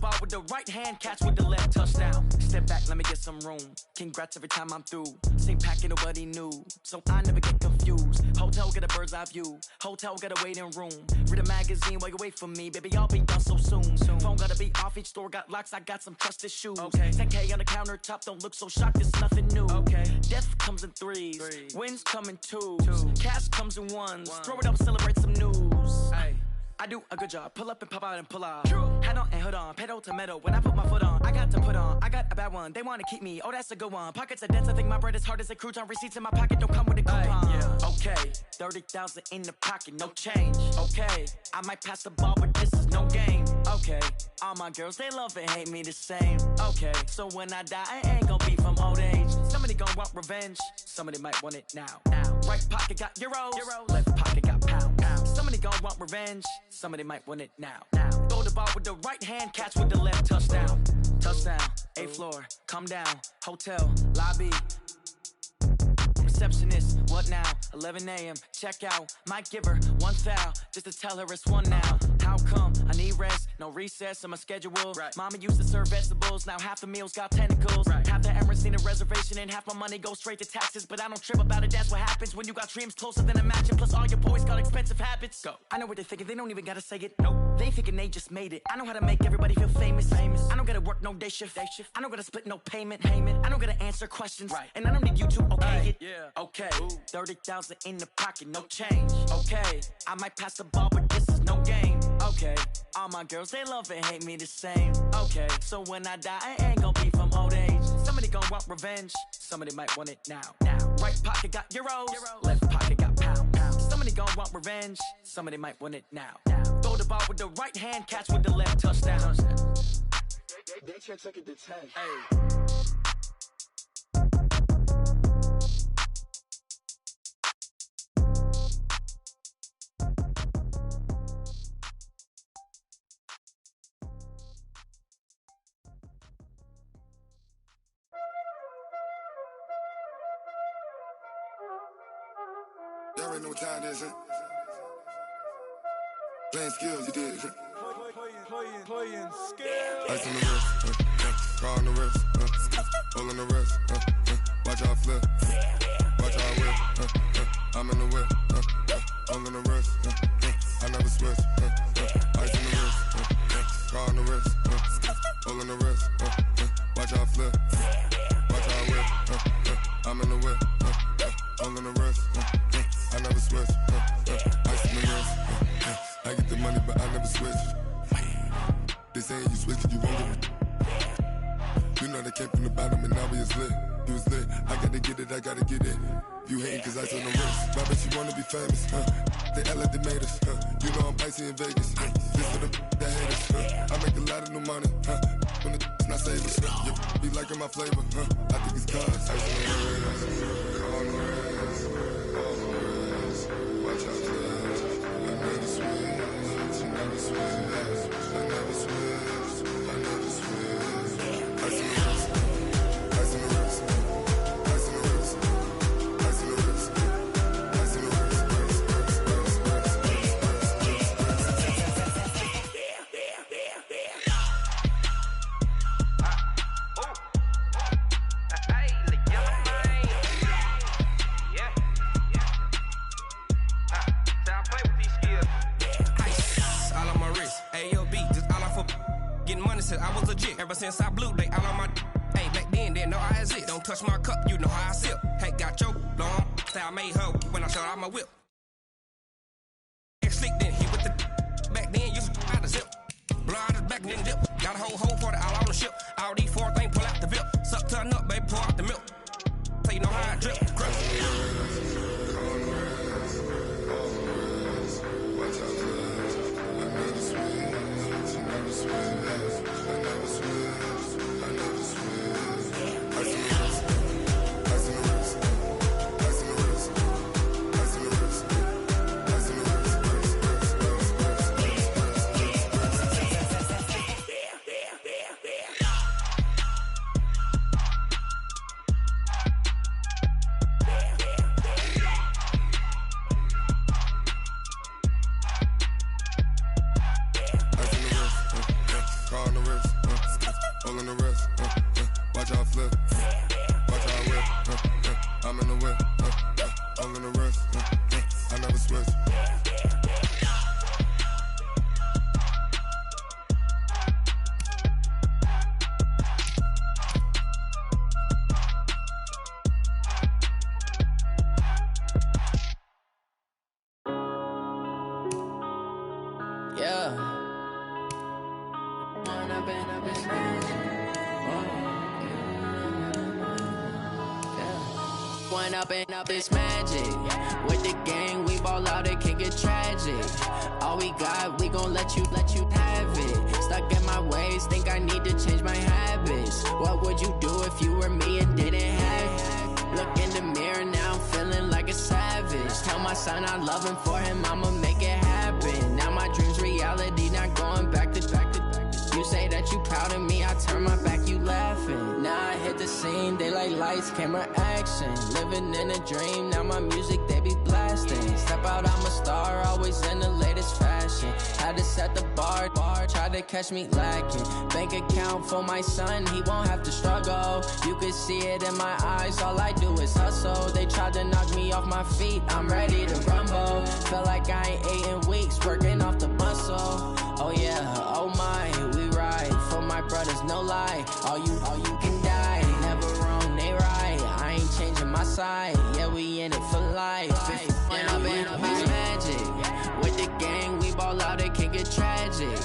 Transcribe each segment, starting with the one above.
ball with the right hand, catch with the left, touchdown. Step back, let me get some room. Congrats every time I'm through. Same packet, nobody knew, so I never get confused. Hotel, get a bird's eye view. Hotel, get a waiting room. Read a magazine while you wait for me, baby, I'll be done so soon. Phone gotta be off, each store got locks, I got some trusted shoes. 10K on the countertop, don't look so shocked, it's nothing new. Death comes in threes, wins come in twos. Cash comes in ones, throw it up, celebrate some news. I do a good job, pull up and pop out and pull out. Head on and hood on, pedal to metal. When I put my foot on, I got to put on. I got a bad one, they wanna keep me, oh that's a good one. Pockets are dense, I think my bread is hard as a crouton. Receipts in my pocket don't come with a coupon. Okay, 30,000 in the pocket, no change. Okay, I might pass the ball, but this is no game. Okay, all my girls, they love and hate me the same. Okay, so when I die, I ain't gon' be from old age. Somebody gon' want revenge, somebody might want it now. Right pocket got euros, left pocket got pounds. Somebody gon' want revenge, somebody might want it now. Throw the ball with the right hand, catch with the left, touchdown. Touchdown, 8th floor, come down, hotel, lobby. Receptionist, what now? 11 a.m. check out. Might give her one foul just to tell her it's one now. How come? I need rest, no recess on my schedule. Mama used to serve vegetables, now half the meals got tentacles. Half the Emirates need a reservation and half my money goes straight to taxes. But I don't trip about it, that's what happens when you got dreams closer than imagine. Plus all your boys got expensive habits. Go. I know what they're thinking, they don't even gotta say it. Nope. They thinking they just made it. I know how to make everybody feel famous. I don't gotta work no day shift. I don't gotta split no payment. I don't gotta answer questions. And I don't need you to okay it. Okay, 30,000 in the pocket, no change. Okay, I might pass the ball, but this is no game. Okay, all my girls, they love and hate me the same. Okay, so when I die, I ain't gon' be from old age. Somebody gon' want revenge, somebody might want it now. Right pocket got euros, left pocket got pounds. Somebody gon' want revenge, somebody might want it now. Throw the ball with the right hand, catch with the left, touchdown. They check it to 10. Y'all already know what time it is, huh? Playing skills, you did, huh? Playing skills. Ice on the wrist, car on the wrist, hole in the wrist, watch how I flip, watch how I whip, I'm in the whip, hole in the wrist, I never switch, ice on the wrist, car on the wrist, hole in the wrist, watch how I flip, watch how I whip, I'm in the whip, hole in the wrist, I never switch, ice on the wrist, I get the money but I never switch. They saying you switch, you won't get it. You know they came from the bottom and now we is lit. You was lit, I gotta get it, I gotta get it. You hating cause I on the wrist. My bitch, you wanna be famous, They act like they made us, You know I'm icy in Vegas, This for the that hate us, I make a lot of new money, When the not save us, You be liking my flavor, I think it's cause I on the wrist, on the wrist, on the wrist. Watch out, please. I never switch, I never switch. I never switch, I never switch. Ice in the wrist, ice in the wrist, ice in the wrist, ice in the wrist, ice in the wrist, I was legit ever since I blew they all on my hey back then didn't know I exist. Don't touch my cup, you know how I sip. Hey, got your long style made her when I showed out my whip. Slick then hit with the back then used to out the zip. Blood back then dip. Got a whole party all on the ship. All these four things pull out the VIP. Suck turn up, baby, pour out the milk. So you know how I drip. Ice in the wrist, ice in the wrist, ice in the wrist, ice in the wrist. all in the wrist. I never switch. Up it's magic. With the gang, we ball out, it can get tragic. All we got, we gon' let you have it. Stuck in my ways, think I need to change my habits. What would you do if you were me and didn't have it? Look in the mirror now, I'm feeling like a savage. Tell my son I love him, for him I'ma make it happen. Now my dream's reality, not going back to. You say that you proud of me, I turn my back, you laughing. Now I hit the scene, they like lights, camera, action. Living in a dream, now my music, they be blasting. Step out, I'm a star, always in the latest fashion. Had to set the bar, try to catch me lacking. Bank account for my son, he won't have to struggle. You can see it in my eyes, all I do is hustle. They tried to knock me off my feet, I'm ready to rumble. Felt like I ain't ate in weeks, working off the muscle. Oh yeah, oh my, we ride for my brothers, no lie. All you can die, never wrong, they right. I ain't changing my side, yeah, we in it for life. When up in up it's magic. With the gang, we ball out, it can get tragic.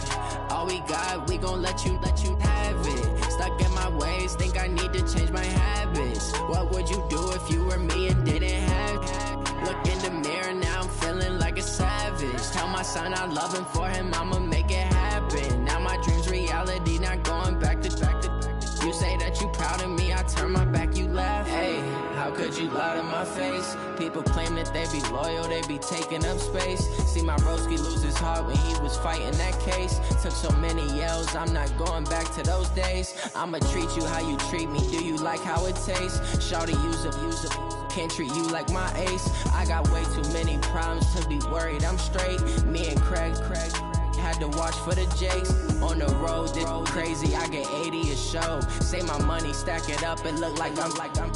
All we got, we gon' let you have it. Stuck in my ways, think I need to change my habits. What would you do if you were me and didn't have it? Look in the mirror now, I'm feeling like a savage. Tell my son I love him, for him I'ma make it happen. Now my dream's reality, not going back to. You say that you proud of me, I turn my back, you laugh. Hey, how could you lie to my face? People claim that they be loyal, they be taking up space. See my broski lose his heart when he was fighting that case. Took so many yells, I'm not going back to those days. I'ma treat you how you treat me, do you like how it tastes? Shawty, use up, can't treat you like my ace. I got way too many problems to be worried, I'm straight. Me and Craig had to watch for the Jakes. On the road, this crazy, I get 80 a show. Say my money, stack it up, it look like I'm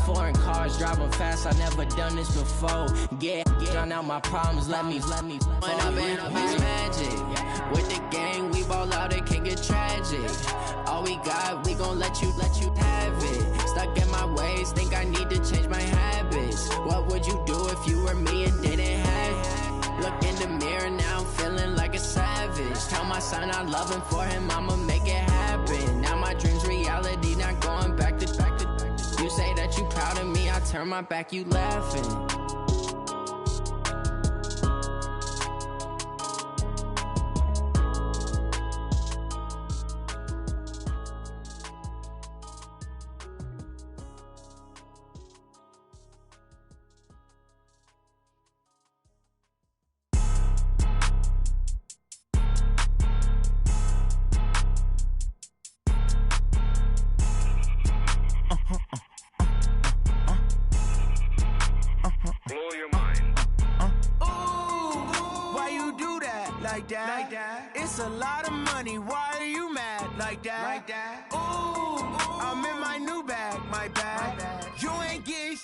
foreign cars, driving fast, I never done this before. Yeah, drown out my problems, let me. When up in up it's magic. With the gang, we ball out, it can get tragic. All we got, we gon' let you have it. Stuck in my ways, think I need to change my habits. What would you do if you were me and didn't have it? Look in the mirror now, I'm feeling like a savage. Tell my son I love him, for him I'ma make it happen. Now my dream's reality, not going back to. You say that you proud of me, I turn my back, you laughing. It's a lot of money, why are you mad like that? Ooh, I'm in my new bag, my bad. You ain't get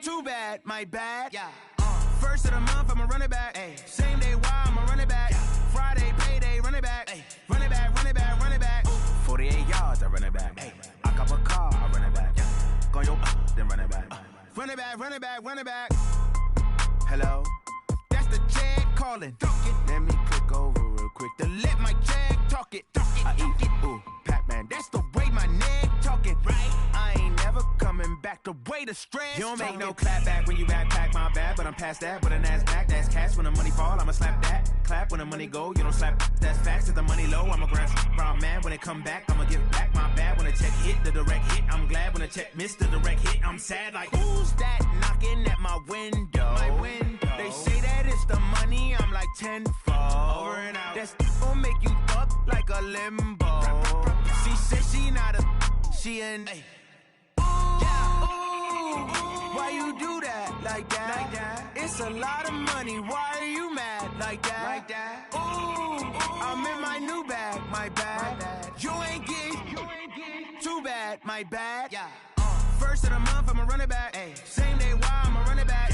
too bad, my bad. Yeah. First of the month, I'ma run it back. Ay. Same day, why I'ma run it back. Yeah. Friday, payday, run it back. Ay. Run it back, run it back, run it back. 48 yards, I run it back. Ay. I cop a car, I run it back. Yeah. Go yo, then run it back. Run it back, run it back, run it back. Hello? That's the Jag calling. Let me click over real quick to let my Jag talk it. I eat it, ooh, Pac-Man. That's the way my neck talking. Right? I ain't never coming back. The way the stress. You don't make no clap back when you backpack, my bad. But I'm past that with a NASDAQ. That's cash when the money fall. I'ma slap that. Clap when the money go. You don't slap. That's facts. If the money low, I'ma grab brown man. When it come back, I'ma give back my bad. When the check hit, the direct hit. I'm glad when the check missed the direct hit. I'm sad like who's that knocking at my window? My window. They say that it's the money. I'm like tenfold. Over and out. That's gon' make you fuck like a limbo. She said she not a. She an. Ay. Why you do that like that? It's a lot of money. Why are you mad like that? Ooh, I'm in my new bag, my bad. You ain't get too bad, my bad. Yeah. First of the month, I'ma run it back. Ay. Same day, why I'ma run it back.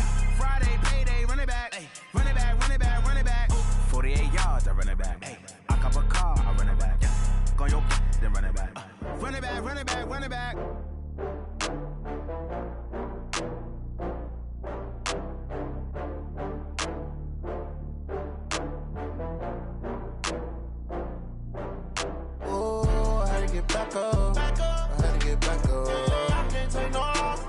right back. Oh, I had to get back up. I had to get back up. I can't take no loss.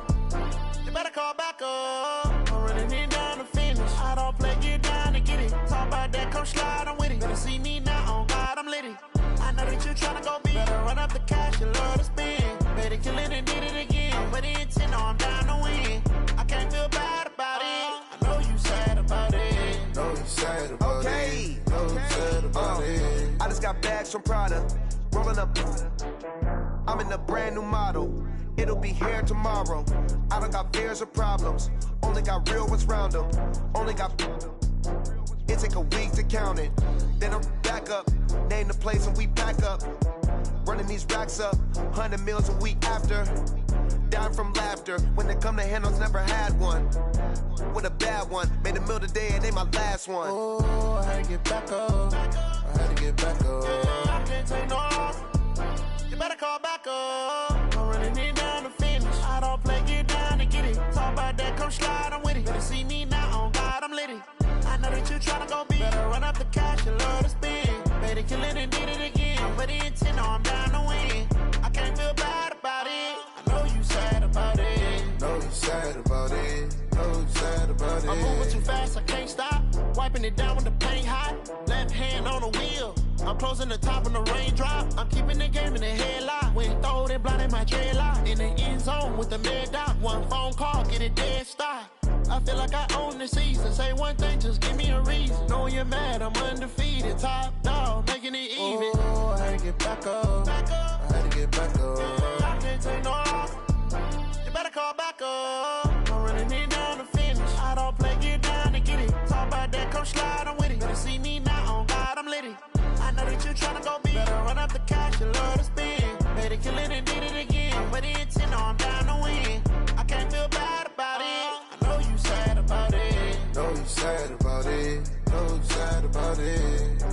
You better call back up. I'm running it down to finish. I don't play, get down to get it. Talk about that, come slide, I'm with it. Better see me now, on God, I'm litty. I know that you tryna go big. Better run up the cash, you love to spend. Better kill it and did it again. I'm with the intent, no, I'm down to win. I can't feel bad about it. I know you sad about it. Know you sad about it. Know you sad about it. I just got bags from Prada. Rolling up. I'm in a brand new model. It'll be here tomorrow. I don't got fears or problems. Only got real ones round them. Only got. It take a week to count it. Then I'm back up. Name the place and we back up. Running these racks up. 100 meals a week after. Dying from laughter. When they come to handles, never had one. With a bad one. Made a meal today and they my last one. Oh, I had to get back up. I had to get back up. I can't take no loss. You better call back up. I'm running it down to finish. I don't play, get down to get it. Talk about that, come slide, I'm with it. Better see me now, on God, I'm litty. I know that you tryna go big. Better run up the cash, you love to spend. Better kill it and did it again. I'm with the intent, no, I'm down to win. I can't feel bad about it. I know you sad about it. Know you sad about it. Know you sad about it. I'm moving too fast, I can't stop. Wiping it down with the paint hot. Left hand on the wheel. I'm closing the top on the raindrop. I'm keeping the game in the headlock. When throwed and blinded my dreadlock. In the end zone with the mid dot. One phone call, get it dead stop. I feel like I own the season. Say one thing, just give me a reason. Knowing you're mad, I'm undefeated. Top dog, making it even. Oh, I had to get back up. I had to get back up. I can't take no loss. You better call back up. I'm running it down to finish. I don't play, get down to get it. Talk about that, come slide, I'm with it. Better see me now, on God, I'm litty. I know that you tryna go big. Better run up the cash, you love to spend. Better kill it and did it again. I'm with the intent, no, I'm down to win. I can't feel bad about it. I know you sad about it. Know you sad about it. Know you sad about it.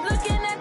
Looking at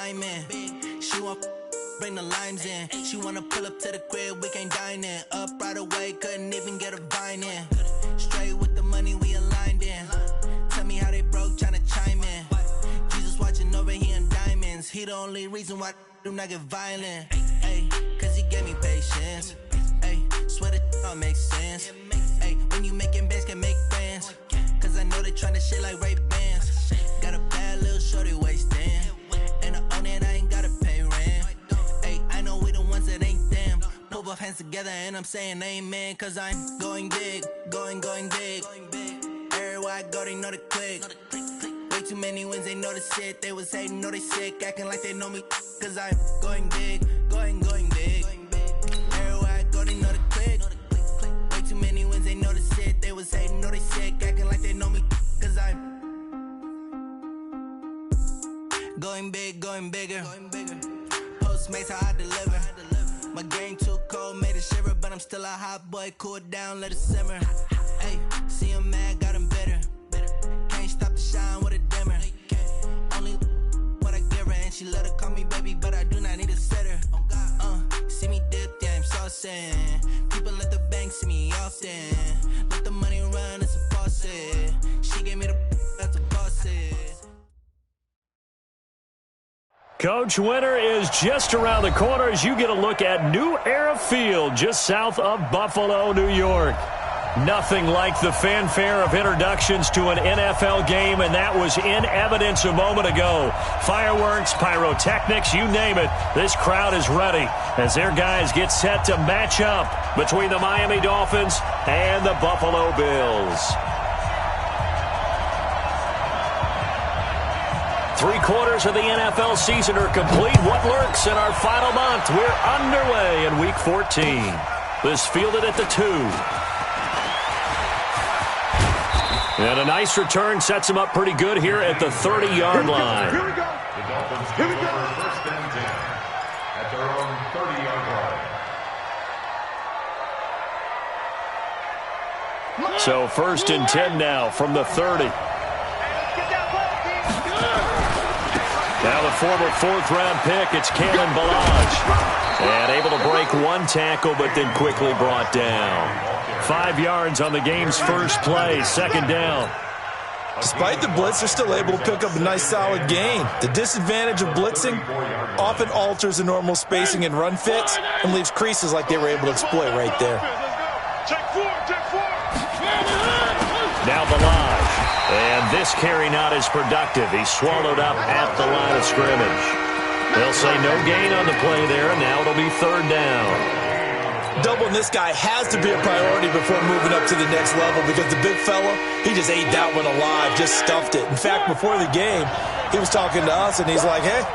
diamond. She want bring the limes in. She wanna pull up to the crib, we can't dine in. Up right away, couldn't even get a vine in. Straight with the money we aligned in. Tell me how they broke, tryna chime in. Jesus watching over here in diamonds. He the only reason why do not get violent. Ay, cause he gave me patience. Ay, swear that all makes sense. Ay, when you making bands can make friends. Cause I know they tryna shit like Ray-Bans. Got a bad little shorty wasting. And I own it, I ain't gotta pay rent. Ay, I know we the ones that ain't them. Pull both hands together and I'm saying amen. Cause I'm going big, going big. Everywhere I go, they know the click. Way too many wins, they know the shit. They was hating, know they sick, acting like they know me. Cause I'm going big, going big. Everywhere I go, they know the click. Way too many wins, they know the shit. They was hating, know they sick, acting like they know me. Cause I'm going big, going bigger. Postmates how I deliver. My game too cold, made it shiver, but I'm still a hot boy. Cool it down, let it simmer. Hey, see him mad, got him bitter. Can't stop the shine with a dimmer. Only what I give her, and she let her call me baby, but I do not need a sitter. See me dip, yeah, I'm saucing. People at the bank see me often. Let the money run, it's a faucet. She gave me the that's a faucet. Coach, winter is just around the corner as you get a look at New Era Field just south of Buffalo, New York. Nothing like the fanfare of introductions to an NFL game, and that was in evidence a moment ago. Fireworks, pyrotechnics, you name it. This crowd is ready as their guys get set to match up between the Miami Dolphins and the Buffalo Bills. 3/4 of the NFL season are complete. What lurks in our final month? We're underway in Week 14. This fielded at the 2. And a nice return sets him up pretty good here at the 30-yard line. Here we go. The Dolphins take over first and 10 at their own 30-yard line. So first and 10 now from the 30. Now the former fourth-round pick, it's Kalen Ballage. And able to break one tackle, but then quickly brought down. 5 yards on the game's first play, second down. Despite the blitz, they're still able to pick up a nice solid gain. The disadvantage of blitzing often alters the normal spacing and run fits and leaves creases like they were able to exploit right there. Now Ballage. And this carry not as productive. He's swallowed up at the line of scrimmage. They'll say no gain on the play there, and now it'll be third down. Doubling this guy has to be a priority before moving up to the next level because the big fella, he just ate that one alive, just stuffed it. In fact, before the game, he was talking to us, and he's like, hey,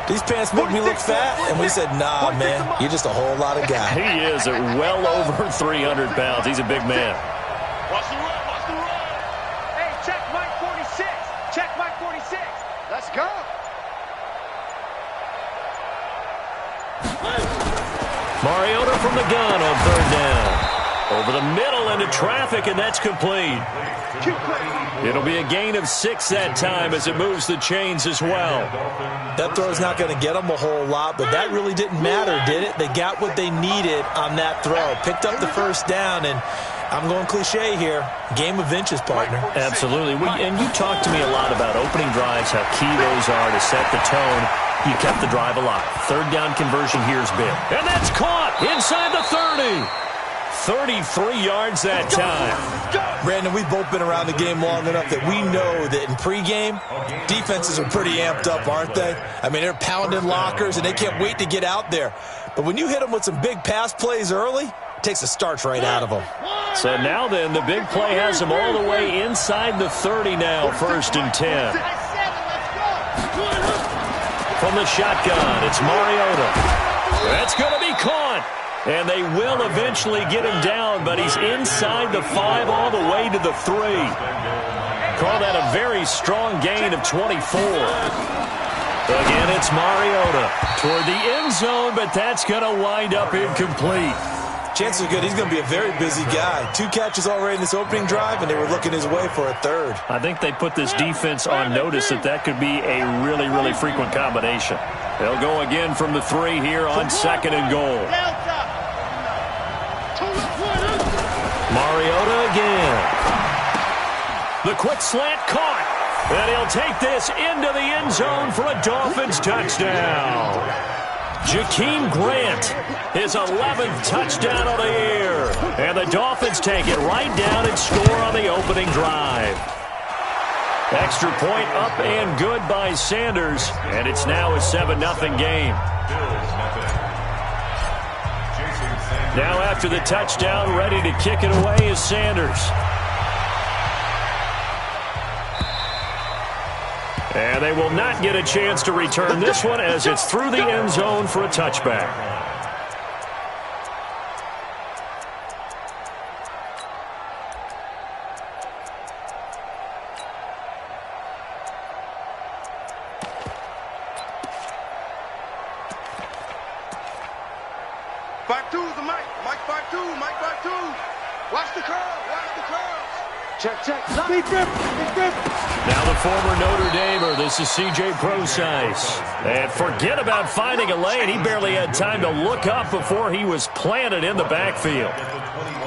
these pants make me look fat. And we said, nah, man, you're just a whole lot of guy. He is at well over 300 pounds. He's a big man. Watch the run, watch the run. Hey, check Mike 46. Check Mike 46. Let's go. Mariota from the gun on third down. Over the middle into traffic, and that's complete. It'll be a gain of 6 that time as it moves the chains as well. That throw's not going to get them a whole lot, but that really didn't matter, did it? They got what they needed on that throw. Picked up the first down, and I'm going cliche here. Game of inches, partner. Absolutely. And you talked to me a lot about opening drives, how key those are to set the tone. You kept the drive alive. Third down conversion here's big. And that's caught inside the 30. 33 yards that time. Brandon, we've both been around the game long enough that we know that in pregame, defenses are pretty amped up, aren't they? I mean, they're pounding lockers, and they can't wait to get out there. But when you hit them with some big pass plays early, it takes the starch right out of them. So now then, the big play has them all the way inside the 30 now, first and 10. From the shotgun, it's Mariota. That's going to be caught. And they will eventually get him down, but he's inside the 5 all the way to the 3. Call that a very strong gain of 24. Again, it's Mariota toward the end zone, but that's going to wind up incomplete. Chances are good he's going to be a very busy guy. 2 catches already in this opening drive, and they were looking his way for a third. I think they put this defense on notice that could be a really, really frequent combination. They'll go again from the 3 here on 2nd and goal. Mariota again. The quick slant caught. And he'll take this into the end zone for a Dolphins touchdown. Jakeem Grant, his 11th touchdown of the year. And the Dolphins take it right down and score on the opening drive. Extra point up and good by Sanders. And it's now a 7-0 game. Now after the touchdown, ready to kick it away is Sanders. And they will not get a chance to return this one as it's through the end zone for a touchback. Back two, the Mike. Mike back two. Mike back two. Watch the curve. Watch the curve. Check. Big grip. Now the former Notre Damer, this is C.J. Prosise. And forget about finding a lane. He barely had time to look up before he was planted in the backfield.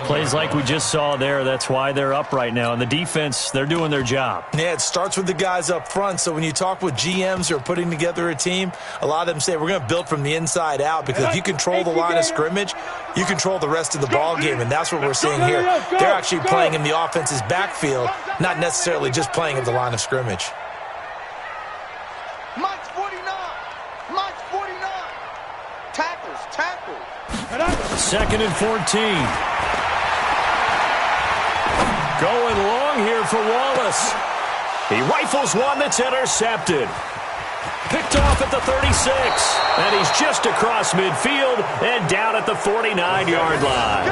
Plays like we just saw there, that's why they're up right now. And the defense, they're doing their job. Yeah, it starts with the guys up front. So when you talk with GMs who are putting together a team, a lot of them say we're going to build from the inside out, because if you control the line of scrimmage, you control the rest of the ball game, and that's what we're seeing here. They're actually playing in the offense's backfield, not necessarily just playing at the line of scrimmage. Mike's 49. Mike's 49. Tackles. 2nd and 14. Going long here for Wallace. He rifles one that's intercepted. Picked off at the 36. And he's just across midfield and down at the 49-yard line.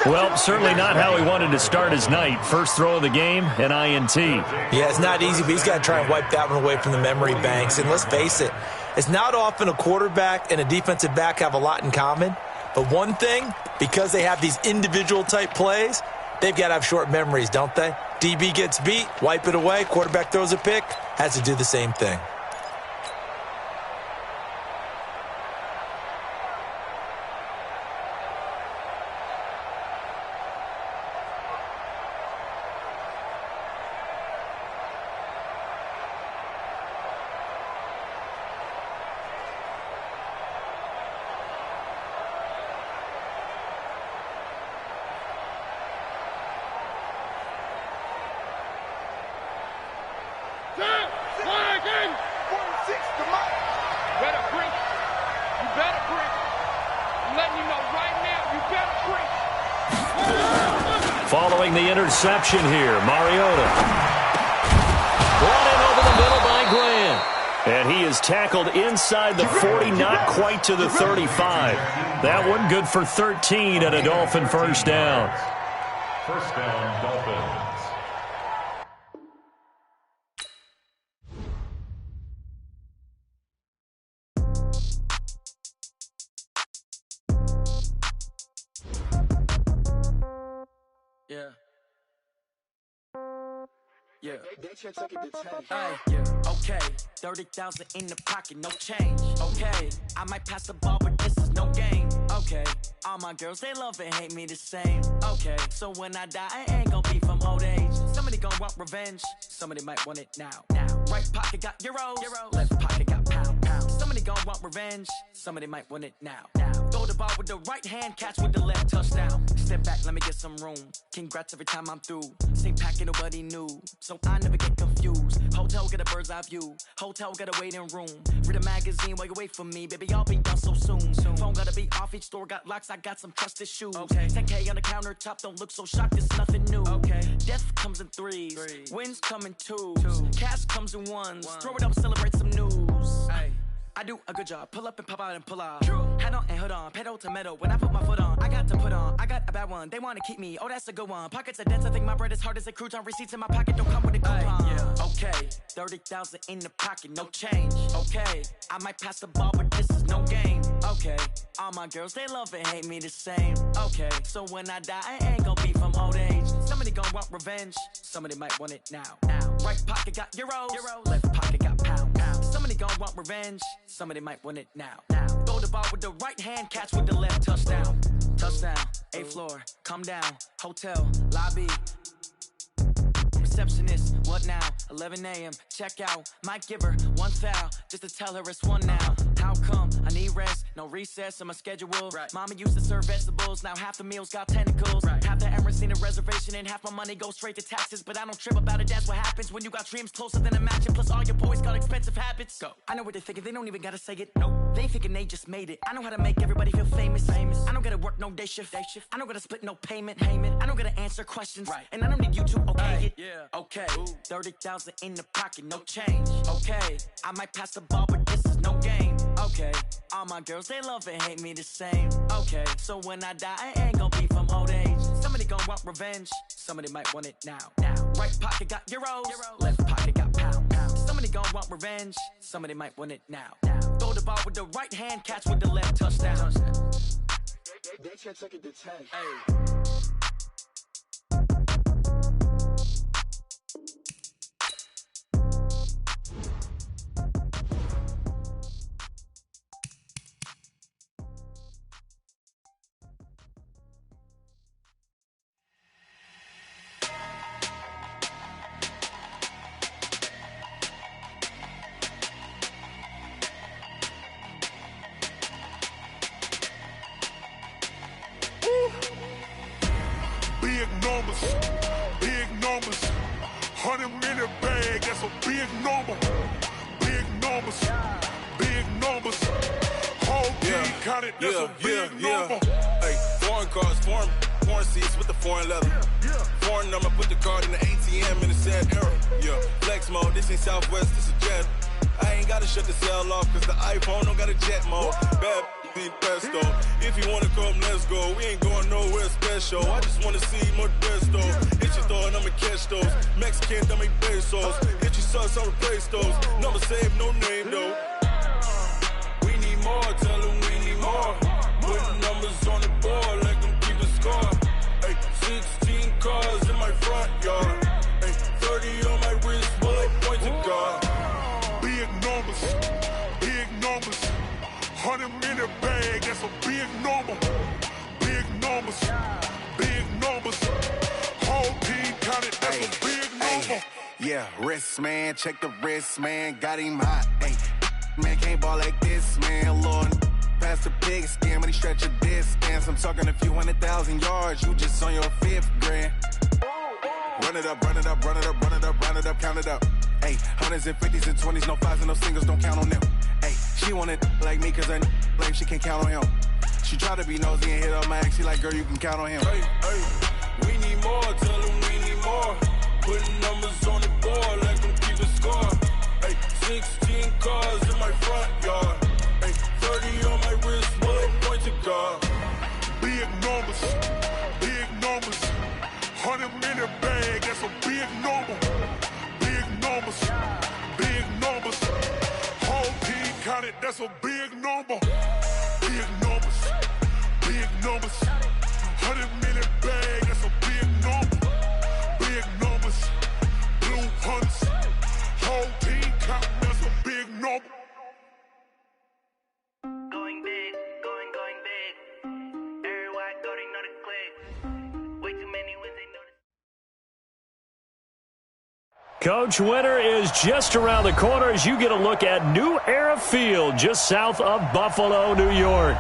Well, certainly not how he wanted to start his night. First throw of the game, an INT. Yeah, it's not easy, but he's got to try and wipe that one away from the memory banks. And let's face it, it's not often a quarterback and a defensive back have a lot in common. But one thing, because they have these individual type plays, they've got to have short memories, don't they? DB gets beat, wipe it away, quarterback throws a pick, has to do the same thing. Following the interception here, Mariota. Brought in over the middle by Grant. And he is tackled inside the 40, not quite to the 35. That one good for 13 and a Dolphin first down. First down, Dolphins. Yeah. Okay. 30,000 in the pocket, no change. Okay. I might pass the ball, but this is no game. Okay. All my girls, they love and hate me the same. Okay. So when I die, I ain't gonna be from old age. Somebody gonna want revenge. Somebody might want it now. Right pocket got euros. Left pocket got pounds. Somebody gonna want revenge. Somebody might want it now. Throw the ball with the right hand, catch with the left, touchdown. Step back, let me get some room. Congrats every time I'm through. Same packet, nobody knew. So I never get confused. Hotel got a bird's eye view. Hotel got a waiting room. Read a magazine while you wait for me. Baby, I'll be done so soon. Phone gotta be off, each store got locks. I got some trusted shoes. 10K on the countertop, don't look so shocked, it's nothing new. Death comes in threes. Wins come in twos. Cash comes in ones. Throw it up, celebrate some news. I do a good job. Pull up and pop out and pull out. Head on and hood on. Pedal to metal. When I put my foot on, I got to put on. I got a bad one. They want to keep me. Oh, that's a good one. Pockets are dense. I think my bread is hard as a crouton. Receipts in my pocket don't come with a coupon. Okay. 30,000 in the pocket. No change. Okay. I might pass the ball, but this is no game. Okay, all my girls, they love and hate me the same. Okay, so when I die, I ain't gon' be from old age. Somebody gon' want revenge, somebody might want it now. Right pocket got euros, left pocket got pounds. Somebody gon' want revenge, somebody might want it now. Throw the ball with the right hand, catch with the left, touchdown. Touchdown, 8th floor, come down, hotel, lobby. Receptionist, what now? 11 a.m. check out. Might give her one foul just to tell her it's one now. How come? I need rest, no recess in my schedule. Mama used to serve vegetables, now half the meals got tentacles. Half the Emirates need a reservation and half my money goes straight to taxes. But I don't trip about it, that's what happens when you got dreams closer than a matching. Plus all your boys got expensive habits. Go. I know what they're thinking, they don't even gotta say it. Nope. They thinking they just made it. I know how to make everybody feel famous. I don't gotta work no day shift. I don't gotta split no payment. I don't gotta answer questions. And I don't need you to okay it. Okay, 30,000 in the pocket, no change. Okay, I might pass the ball, but this is no game. Okay, all my girls, they love and hate me the same. Okay, so when I die, I ain't gon' be from old age. Somebody gon' want revenge, somebody might want it now. Right pocket got euros, left pocket got pounds. Somebody gon' want revenge, somebody might want it now. Throw the ball with the right hand, catch with the left, touchdown. They can't take it to 10. Big numbers, 100-minute bag, that's a big number. Big numbers, whole team counted, that's a big number. Hey, foreign cars, foreign seats with the foreign leather. Foreign number, put the card in the ATM in the sad era. Flex mode, this ain't Southwest, this is Jet. I ain't gotta shut the cell off, cause the iPhone don't got a jet mode. Bad pesto. If you wanna come, let's go. We ain't going nowhere special. I just wanna see more Modesto. Hit your throw and I'ma catch those. Mexican, dummy pesos. Hit your sauce, I'll replace those. Number save, no name though. We need more, tell them we need more. Putting numbers on the board, let them keep the score. Hey, 16 cars in my front yard. Hey, 30 on my wrist, bullet point to God. Big numbers, 100-minute bag, that's a big number. Big numbers, whole team counted, that's a big number. Yeah, wrist man, check the wrist man, got him hot. Ay, man can't ball like this, man. Lord, past the pig skin when he stretch a distance. I'm talking a few 100,000 yards, you just on your 5th grand. Run it up, count it up. Ay, 100s and 50s and 20s, no 5s and no singles, don't count on them. Ay, she want it like me cause her blame, she can't count on him. She try to be nosy and hit up my ex, she like, girl, you can count on him. Hey, we need more, tell them we need more. Putting numbers on the board, let them keep the score. Hey, 16 cars in my front yard. Hey, 30 on my wrist, bullet point to God. Big numbers, 100-minute bag, that's a big number. Big numbers, whole team counted, that's a big number. Big numbers, 100-minute bag, that's a big number. Big numbers, blue hunts, whole team counting, that's a big number. Going big, going big. Everywhere I go, they know the click. Way too many wins, they know the. Coach Winter is just around the corner as you get a look at New Era Field, just south of Buffalo, New York.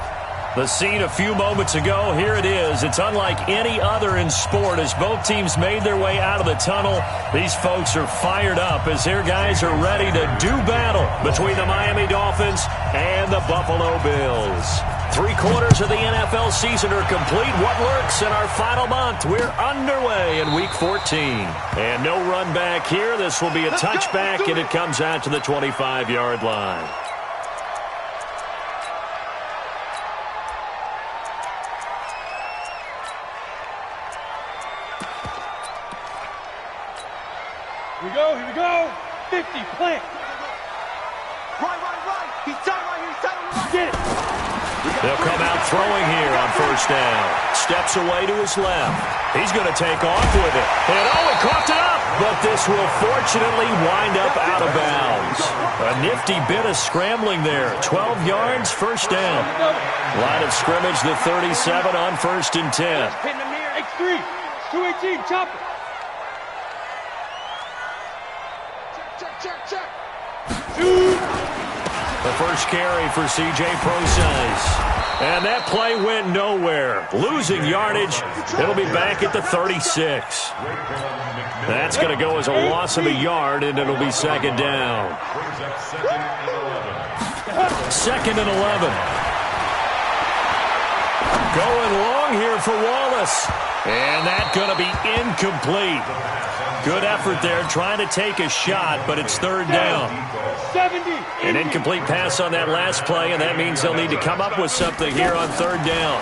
The scene a few moments ago, here it is. It's unlike any other in sport as both teams made their way out of the tunnel. These folks are fired up as their guys are ready to do battle between the Miami Dolphins and the Buffalo Bills. 3/4 of the NFL season are complete. What lurks in our final month? We're underway in Week 14. And no run back here. This will be a touchback, and it comes out to the 25-yard line. Here we go. 50, plant. Right. He's tight right here. He's tight on the right. Get it. They'll come out throwing here on first down. Steps away to his left. He's going to take off with it. And he coughed it up. But this will fortunately wind up out of bounds. A nifty bit of scrambling there. 12 yards, first down. Line of scrimmage, the 37 on 1st and 10. X3, 218, chop it. Check. The first carry for C.J. Prosise. And that play went nowhere. Losing yardage. It'll be back at the 36. That's going to go as a loss of a yard, and it'll be second down. Second and 11. Going long here for Wallace. And that's going to be incomplete. Good effort there, trying to take a shot, but it's third down. An incomplete pass on that last play, and that means they'll need to come up with something here on third down.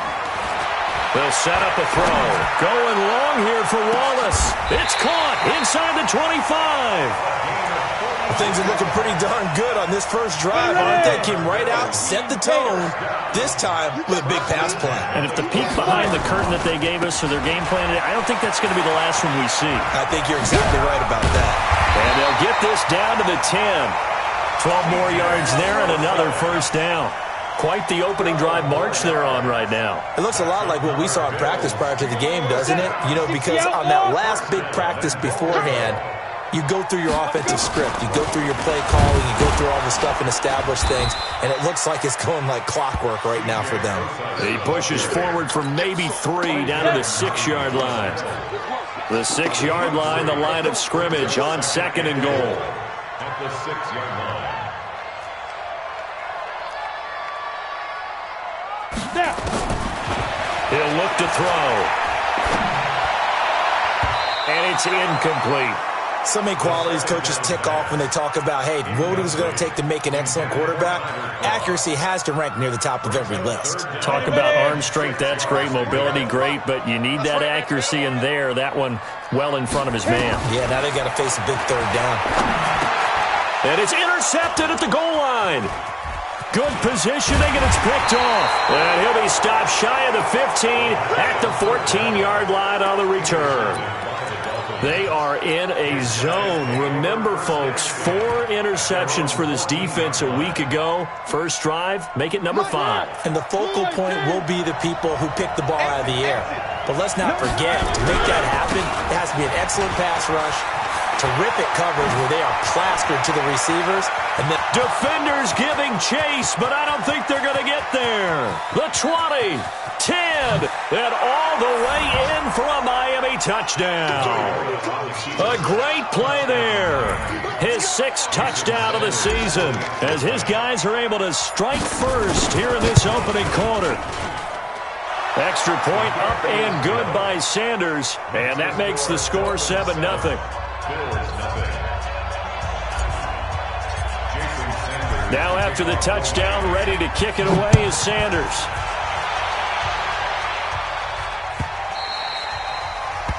They'll set up a throw. Going long here for Wallace. It's caught inside the 25. Things are looking pretty darn good on this first drive, aren't they? Came right out, set the tone, this time with a big pass play. And if the peek behind the curtain that they gave us or their game plan, I don't think that's going to be the last one we see. I think you're exactly right about that. And they'll get this down to the 10. 12 more yards there and another first down. Quite the opening drive march they're on right now. It looks a lot like what we saw in practice prior to the game, doesn't it? You know, because on that last big practice beforehand, you go through your offensive script. You go through your play calling. You go through all the stuff and establish things. And it looks like it's going like clockwork right now for them. He pushes forward for maybe 3 down to the 6-yard line. The 6-yard line, the line of scrimmage on second and goal. At the 6-yard line. He'll look to throw. And it's incomplete. So many qualities coaches tick off when they talk about, hey, what is it going to take to make an excellent quarterback? Accuracy has to rank near the top of every list. Talk about arm strength, that's great. Mobility, great. But you need that accuracy in there. That one well in front of his man. Yeah, now they got to face a big third down. And it's intercepted at the goal line. Good positioning, and it's picked off. And he'll be stopped shy of the 15 at the 14-yard line on the return. They are in a zone. Remember, folks, 4 interceptions for this defense a week ago. First drive, make it number 5. And the focal point will be the people who pick the ball out of the air. But let's not forget, to make that happen, it has to be an excellent pass rush, terrific coverage where they are plastered to the receivers. And then defenders giving chase, but I don't think they're going to get there. The 20, 10, and all the way in for a Miami touchdown. A great play there. His 6th touchdown of the season as his guys are able to strike first here in this opening quarter. Extra point up and good by Sanders, and that makes the score 7-0. Now after the touchdown, ready to kick it away is Sanders.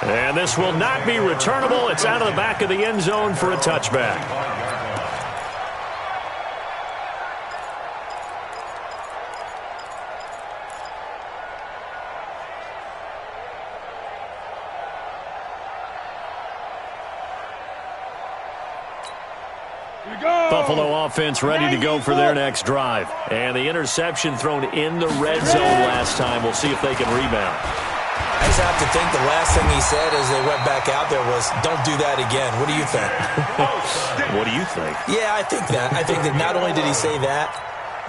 And this will not be returnable. It's out of the back of the end zone for a touchback. Buffalo offense ready to go for their next drive. And the interception thrown in the red zone last time. We'll see if they can rebound. I just have to think the last thing he said as they went back out there was, don't do that again. What do you think? What do you think? Yeah, I think that. I think that not only did he say that,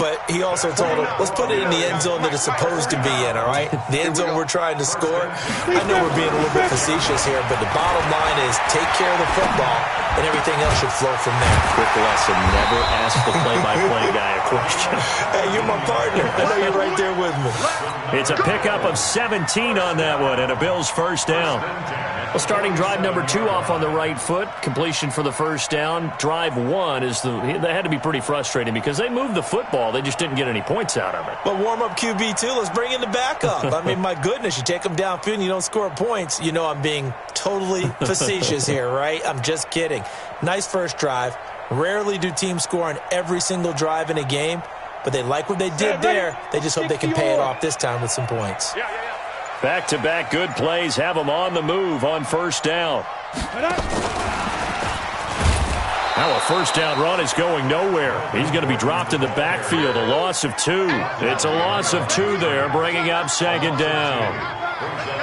but he also told him, let's put it in the end zone that it's supposed to be in, all right? The end zone we're trying to score. I know we're being a little bit facetious here, but the bottom line is take care of the football, and everything else should flow from there. Quick lesson, never ask the play-by-play guy a question. Hey, you're my partner. I know you're right there with me. It's a pickup of 17 on that one, and a Bills first down. Well, starting drive number 2 off on the right foot. Completion for the first down. Drive 1 they had to be pretty frustrating because they moved the football. They just didn't get any points out of it. But warm-up QB, too. Let's bring in the backup. I mean, my goodness, you take them downfield and you don't score points. You know I'm being totally facetious here, right? I'm just kidding. Nice first drive. Rarely do teams score on every single drive in a game. but they like what they did there. They just hope they can pay it off this time with some points. Back-to-back good plays have them on the move on first down. Now a first down run is going nowhere. He's going to be dropped in the backfield, a loss of 2. It's a loss of 2 there, bringing up second down.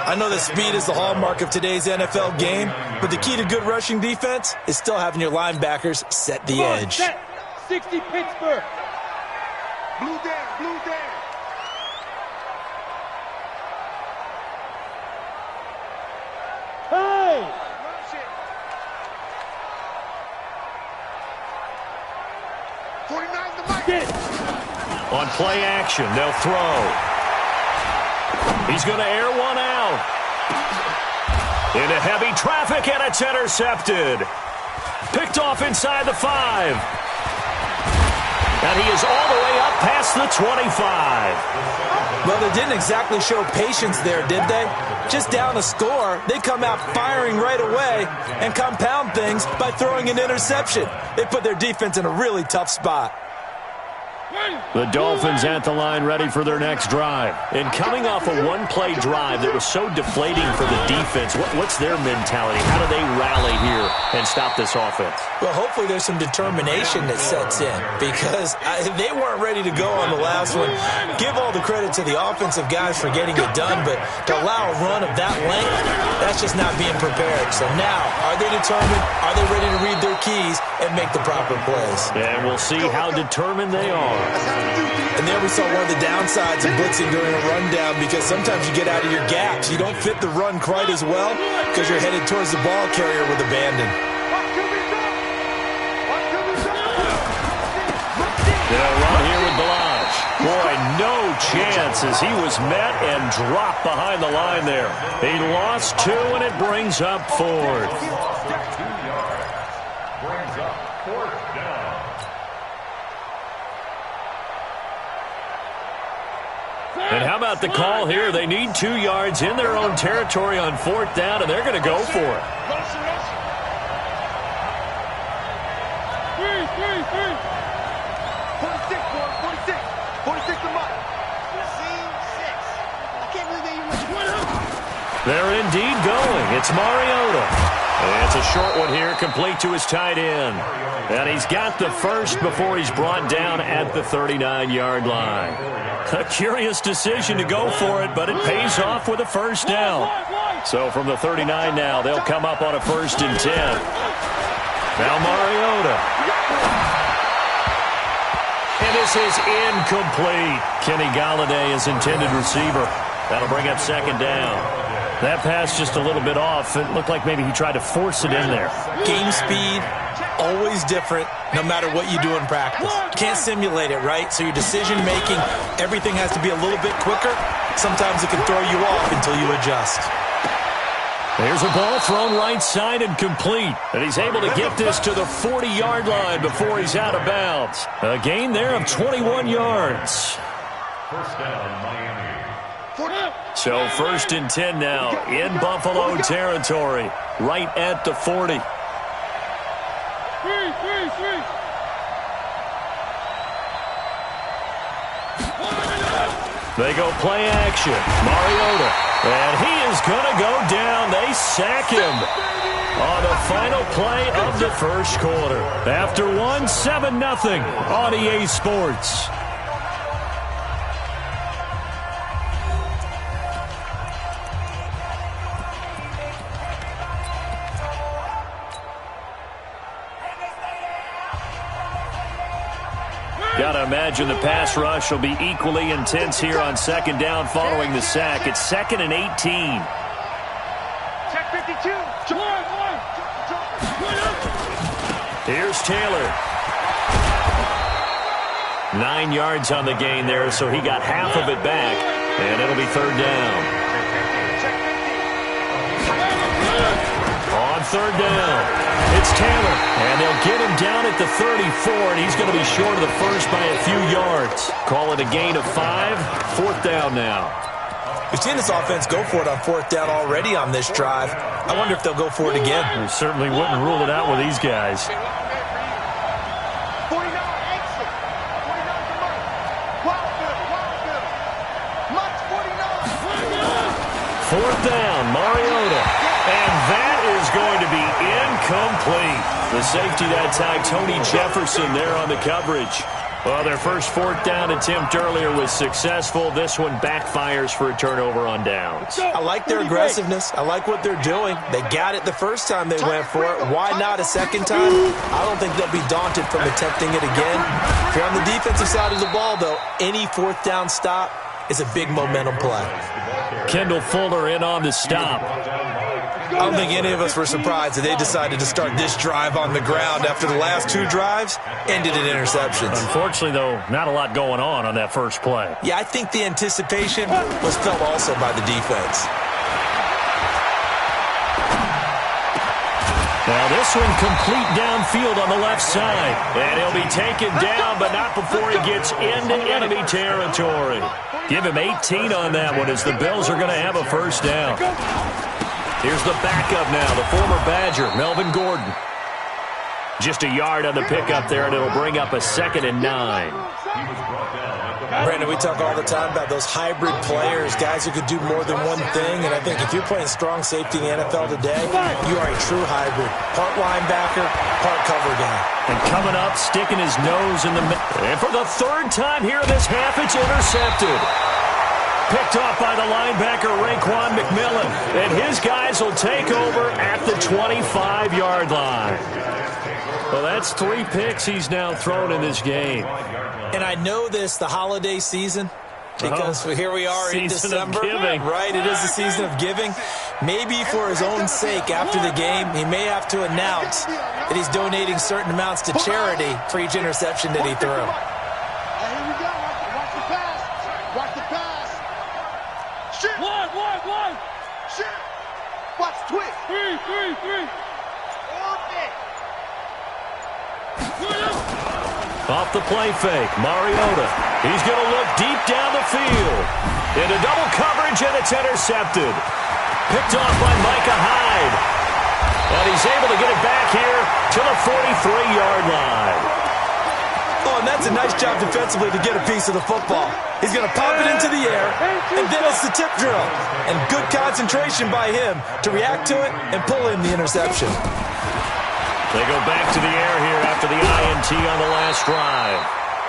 I know that speed is the hallmark of today's NFL game, but the key to good rushing defense is still having your linebackers set the edge. Set. 60 Pittsburgh. Blue down, blue down. Hey! On play action, they'll throw. He's going to air one out. Into heavy traffic, and it's intercepted. Picked off inside the 5. And he is all the way up past the 25. Well, they didn't exactly show patience there, did they? Just down a score, they come out firing right away and compound things by throwing an interception. They put their defense in a really tough spot. The Dolphins at the line ready for their next drive. And coming off a one-play drive that was so deflating for the defense, what's their mentality? How do they rally here and stop this offense? Well, hopefully there's some determination that sets in because they weren't ready to go on the last one. Give all the credit to the offensive guys for getting it done, but to allow a run of that length, that's just not being prepared. So now, are they determined? Are they ready to read their keys and make the proper plays? And we'll see how determined they are. And there we saw one of the downsides of blitzing during a rundown because sometimes you get out of your gaps. You don't fit the run quite as well because you're headed towards the ball carrier with abandon. They'll run here with Balaj. Boy, no chance as he was met and dropped behind the line there. He lost 2, and it brings up 4th. Brings up 4th down. And how about the call here? They need 2 yards in their own territory on 4th down, and they're going to go for it. 46 to Mike. I can't believe they even went up. They're indeed going. It's Mariota. And it's a short one here, complete to his tight end. And he's got the first before he's brought down at the 39-yard line. A curious decision to go for it, but it pays off with a first down. So from the 39 now, they'll come up on a 1st and 10. Now Mariota. And this is incomplete. Kenny Golladay is intended receiver. That'll bring up 2nd down. That pass just a little bit off. It looked like maybe he tried to force it in there. Game speed, always different, no matter what you do in practice. You can't simulate it, right? So your decision-making, everything has to be a little bit quicker. Sometimes it can throw you off until you adjust. There's a ball thrown right side and complete. And he's able to get this to the 40-yard line before he's out of bounds. A gain there of 21 yards. First down, Miami. So 1st and 10 now in Buffalo territory, right at the 40. They go play action. Mariota. And he is going to go down. They sack him on the final play of the first quarter. After 7-0 on EA Sports. Got to imagine the pass rush will be equally intense here on 2nd down following the sack. It's 2nd and 18. Check 52. Here's Taylor. 9 yards on the gain there, so he got half of it back, and it'll be 3rd down. On 3rd down, it's Taylor, and they'll get him down at the 34, and he's going to be short of the first by a few yards. Call it a gain of 5, 4th down now. We've seen this offense go for it on 4th down already on this drive. I wonder if they'll go for it again. We certainly wouldn't rule it out with these guys. 4th down, Mariota. And that is going to be incomplete. The safety that time, Tony Jefferson there on the coverage. Well, their first 4th down attempt earlier was successful. This one backfires for a turnover on downs. I like their aggressiveness. I like what they're doing. They got it the first time they went for it. Why not a second time? I don't think they'll be daunted from attempting it again. If you're on the defensive side of the ball, though, any 4th down stop is a big momentum play. Kendall Fuller in on the stop. I don't think any of us were surprised that they decided to start this drive on the ground after the last 2 drives ended in interceptions. Unfortunately, though, not a lot going on that first play. Yeah, I think the anticipation was felt also by the defense. Now this one complete downfield on the left side. And he'll be taken down, but not before he gets into enemy territory. Give him 18 on that one as the Bills are going to have a first down. Here's the backup now, the former Badger, Melvin Gordon. Just a yard on the pickup there, and it'll bring up a 2nd and 9. Brandon, we talk all the time about those hybrid players, guys who could do more than one thing, and I think if you're playing strong safety in the NFL today, you are a true hybrid. Part linebacker, part cover guy. And coming up, sticking his nose in the middle. And for the 3rd time here in this half, it's intercepted. Picked off by the linebacker, Raekwon McMillan. And his guys will take over at the 25-yard line. Well, that's 3 picks he's now thrown in this game. And I know this, the holiday season, because here we are in December. Right, it is the season of giving. Maybe for his own sake, after the game, he may have to announce that he's donating certain amounts to charity for each interception that he threw. Here we go. Watch the pass. Watch the pass. Shit. One. Shit. Watch twist. Three. Off the play fake, Mariota. He's going to look deep down the field. Into double coverage, and it's intercepted. Picked off by Micah Hyde. And he's able to get it back here to the 43-yard line. Oh, and that's a nice job defensively to get a piece of the football. He's going to pop it into the air, and then it's the tip drill. And good concentration by him to react to it and pull in the interception. They go back to the air here after the INT on the last drive.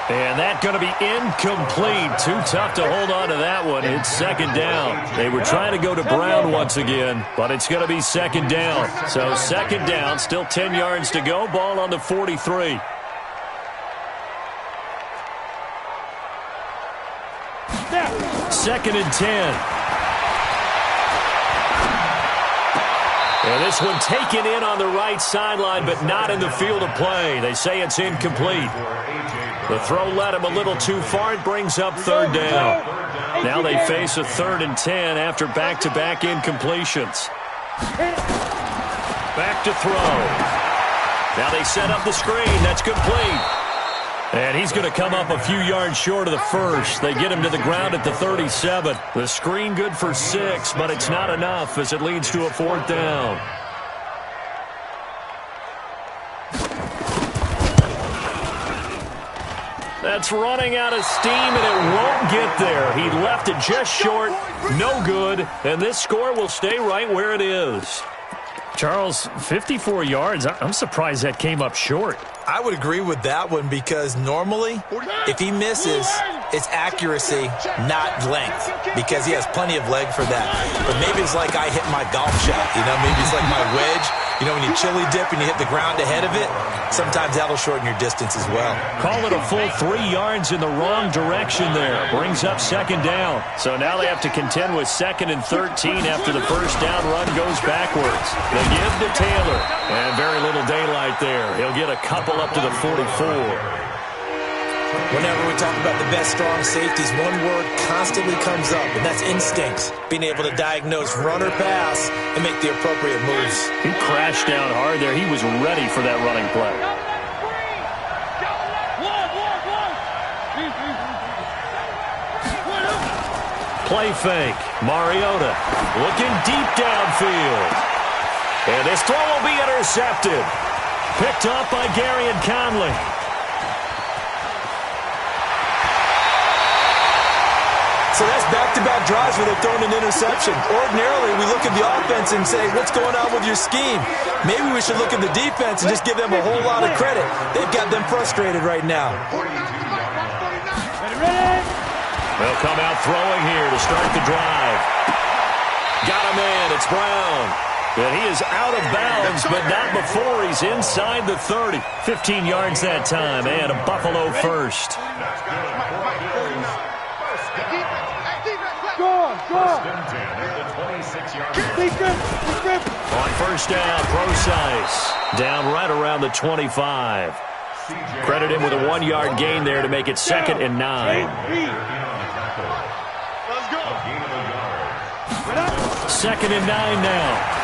And that's going to be incomplete. Too tough to hold on to that one. It's 2nd down. They were trying to go to Brown once again, but it's going to be 2nd down. So 2nd down, still 10 yards to go. Ball on the 43. Second and 10. And this one taken in on the right sideline, but not in the field of play. They say it's incomplete. The throw led him a little too far. It brings up 3rd down. Now they face a 3rd and 10 after back-to-back incompletions. Back to throw. Now they set up the screen. That's complete. And he's going to come up a few yards short of the first. They get him to the ground at the 37. The screen good for 6, but it's not enough as it leads to a 4th down. That's running out of steam, and it won't get there. He left it just short, no good, and this score will stay right where it is. Charles, 54 yards. I'm surprised that came up short. I would agree with that one because normally, if he misses, it's accuracy, not length, because he has plenty of leg for that. But maybe it's like I hit my golf shot, maybe it's like my wedge. When you chili dip and you hit the ground ahead of it, sometimes that'll shorten your distance as well. Call it a full 3 yards in the wrong direction there. Brings up 2nd down. So now they have to contend with 2nd and 13 after the first down run goes backwards. They give to Taylor. And very little daylight there. He'll get a couple up to the 44. Whenever we talk about the best strong safeties, one word constantly comes up, and that's instincts. Being able to diagnose run or pass and make the appropriate moves. He crashed down hard there. He was ready for that running play. Play fake. Mariota looking deep downfield. And this throw will be intercepted. Picked up by Garyon Conley. So that's back-to-back drives where they've thrown an interception. Ordinarily, we look at the offense and say, what's going on with your scheme? Maybe we should look at the defense and just give them a whole lot of credit. They've got them frustrated right now. They'll come out throwing here to start the drive. Got a man. It's Brown. And he is out of bounds, but not before he's inside the 30. 15 yards that time, and a Buffalo first. On first down, Procise. Down right around the 25. Credit him with a 1-yard gain there to make it 2nd and 9. Second and 9 now.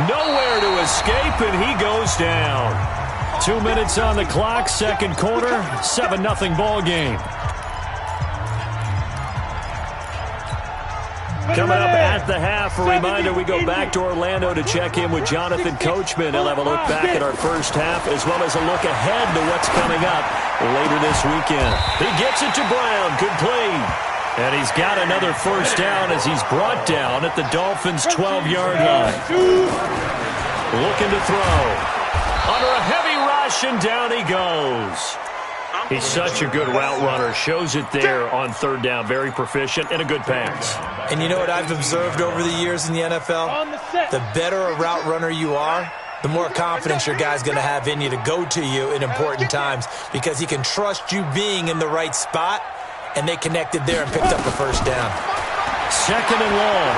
Nowhere to escape, and he goes down. 2 minutes on the clock, second quarter, 7-0 ball game. Coming up at the half, a reminder, we go back to Orlando to check in with Jonathan Coachman. He'll have a look back at our first half, as well as a look ahead to what's coming up later this weekend. He gets it to Brown, good play. And he's got another first down as he's brought down at the Dolphins' 12-yard line. Looking to throw. Under a heavy rush, and down he goes. He's such a good route runner. Shows it there on third down. Very proficient and a good pass. And you know what I've observed over the years in the NFL? The better a route runner you are, the more confidence your guy's going to have in you to go to you in important times, because he can trust you being in the right spot. And they connected there and picked up the first down. Second and long.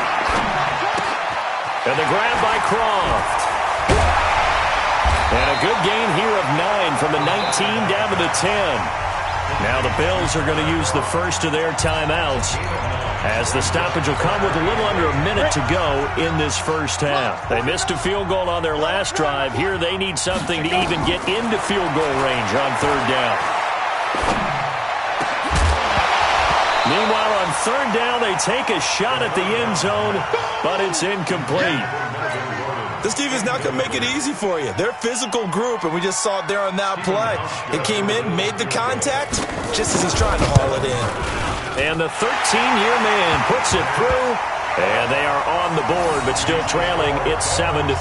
And the grab by Croft. And a good gain here of 9 from the 19 down to the 10. Now the Bills are going to use the first of their timeouts, as the stoppage will come with a little under a minute to go in this first half. They missed a field goal on their last drive. Here they need something to even get into field goal range on third down. Meanwhile, on third down, they take a shot at the end zone, but it's incomplete. This defense not going to make it easy for you. They're a physical group, and we just saw it there on that play. It came in, made the contact, just as he's trying to haul it in. And the 13-year man puts it through, and they are on the board, but still trailing. It's 7-3.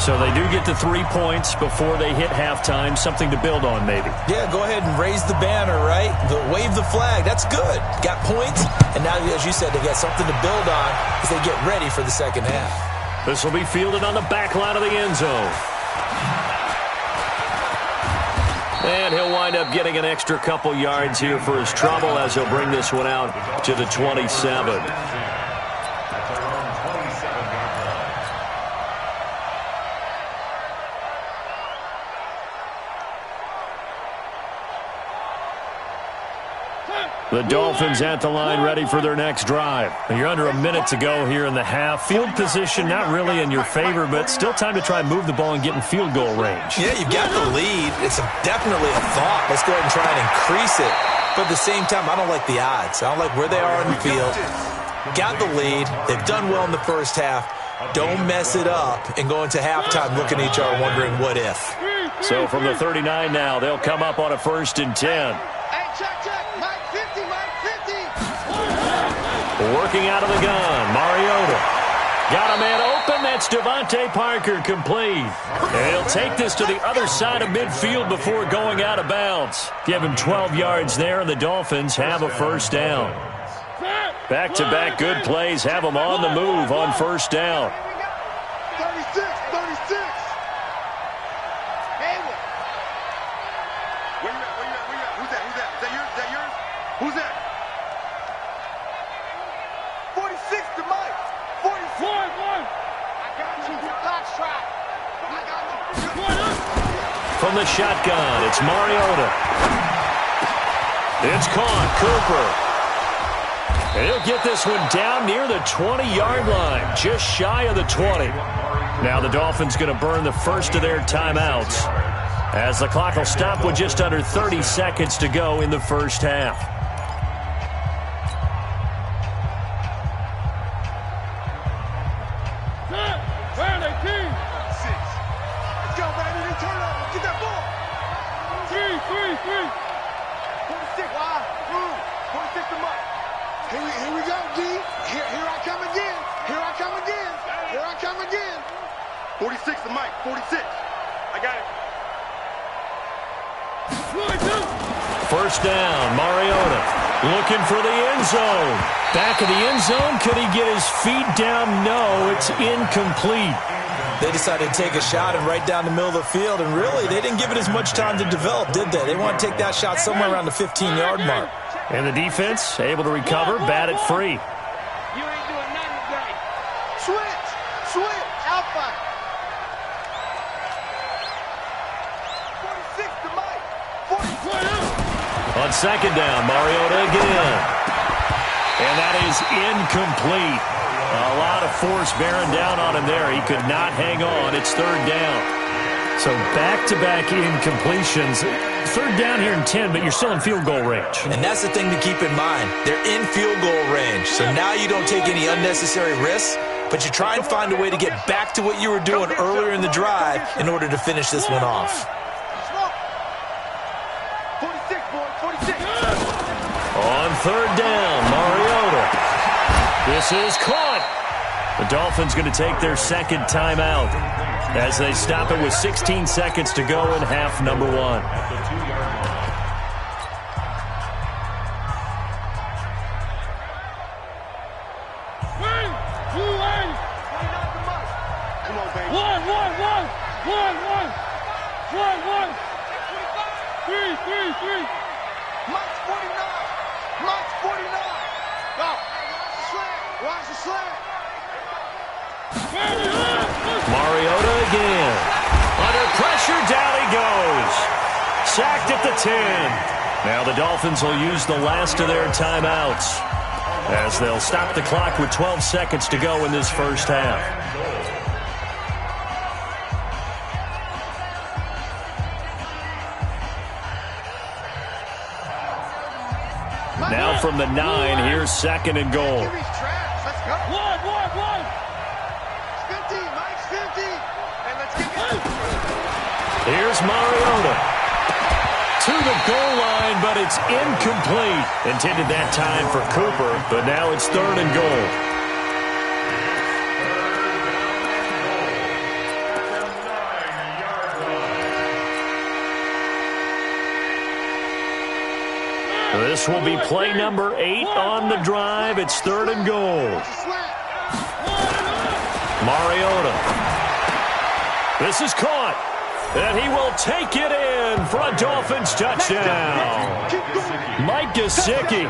So they do get the 3 points before they hit halftime. Something to build on, maybe. Yeah, go ahead and raise the banner, right? Wave the flag. That's good. Got points, and now, as you said, they got something to build on as they get ready for the second half. This will be fielded on the back line of the end zone. And he'll wind up getting an extra couple yards here for his trouble as he'll bring this one out to the 27. The Dolphins at the line ready for their next drive. You're under a minute to go here in the half. Field position not really in your favor, but still time to try and move the ball and get in field goal range. Yeah, you've got the lead. It's definitely a thought. Let's go ahead and try and increase it. But at the same time, I don't like the odds. I don't like where they are on the field. Got the lead. They've done well in the first half. Don't mess it up and go into halftime looking at each other wondering what if. So from the 39 now, they'll come up on a 1st and 10. Hey, check. Mike 50, Mike 50. Working out of the gun, Mariota. Got a man open. That's Devontae Parker, complete. And he'll take this to the other side of midfield before going out of bounds. Give him 12 yards there, and the Dolphins have a first down. Back-to-back good plays have them on the move on first down. 36. Hayward. Where you at? Who's that? Is that yours? Who's that? 46 to Mike. 44. I got you. Black strap. I got you. From the shotgun, it's Mariota. It's caught. Cooper. And he'll get this one down near the 20-yard line, just shy of the 20. Now the Dolphins going to burn the first of their timeouts, as the clock will stop with just under 30 seconds to go in the first half. Let's go, baby. Turn up. Get that ball. 3. 46. Here we go, D. Here I come again. Here I come again. Here I come again. 46 to Mike. 46. I got it. First down, Mariota looking for the end zone. Back of the end zone, could he get his feet down? No, it's incomplete. They decided to take a shot and right down the middle of the field, and really, they didn't give it as much time to develop, did they? They want to take that shot somewhere around the 15-yard mark. And the defense able to recover, bat it free. You ain't doing nothing today. Switch, Alpha. 46 to Mike. 40. On second down, Mariota again. And that is incomplete. A lot of force bearing down on him there. He could not hang on. It's third down. So back-to-back incompletions. Third down here in 10, but you're still in field goal range. And that's the thing to keep in mind. They're in field goal range. So now you don't take any unnecessary risks, but you try and find a way to get back to what you were doing earlier in the drive in order to finish this one off. 46, boy, 46. On third down, Mariota. This is caught. The Dolphins going to take their second timeout as they stop it with 16 seconds to go in half number one. Three. Mike's 49. Mike's 49. Go. Slant. Watch the slant. Mariota again. Under pressure, down he goes. Sacked at the 10. Now the Dolphins will use the last of their timeouts as they'll stop the clock with 12 seconds to go in this first half. Now from the 9, here's second and goal. Let's go. One. 50. Mike's 50. And let's get it. Here's Mariota. To the goal line, but it's incomplete. Intended that time for Cooper, but now it's third and goal. This will be play number 8 on the drive. It's third and goal. Mariota. This is caught. And he will take it in for a Dolphins touchdown. Mike Gesicki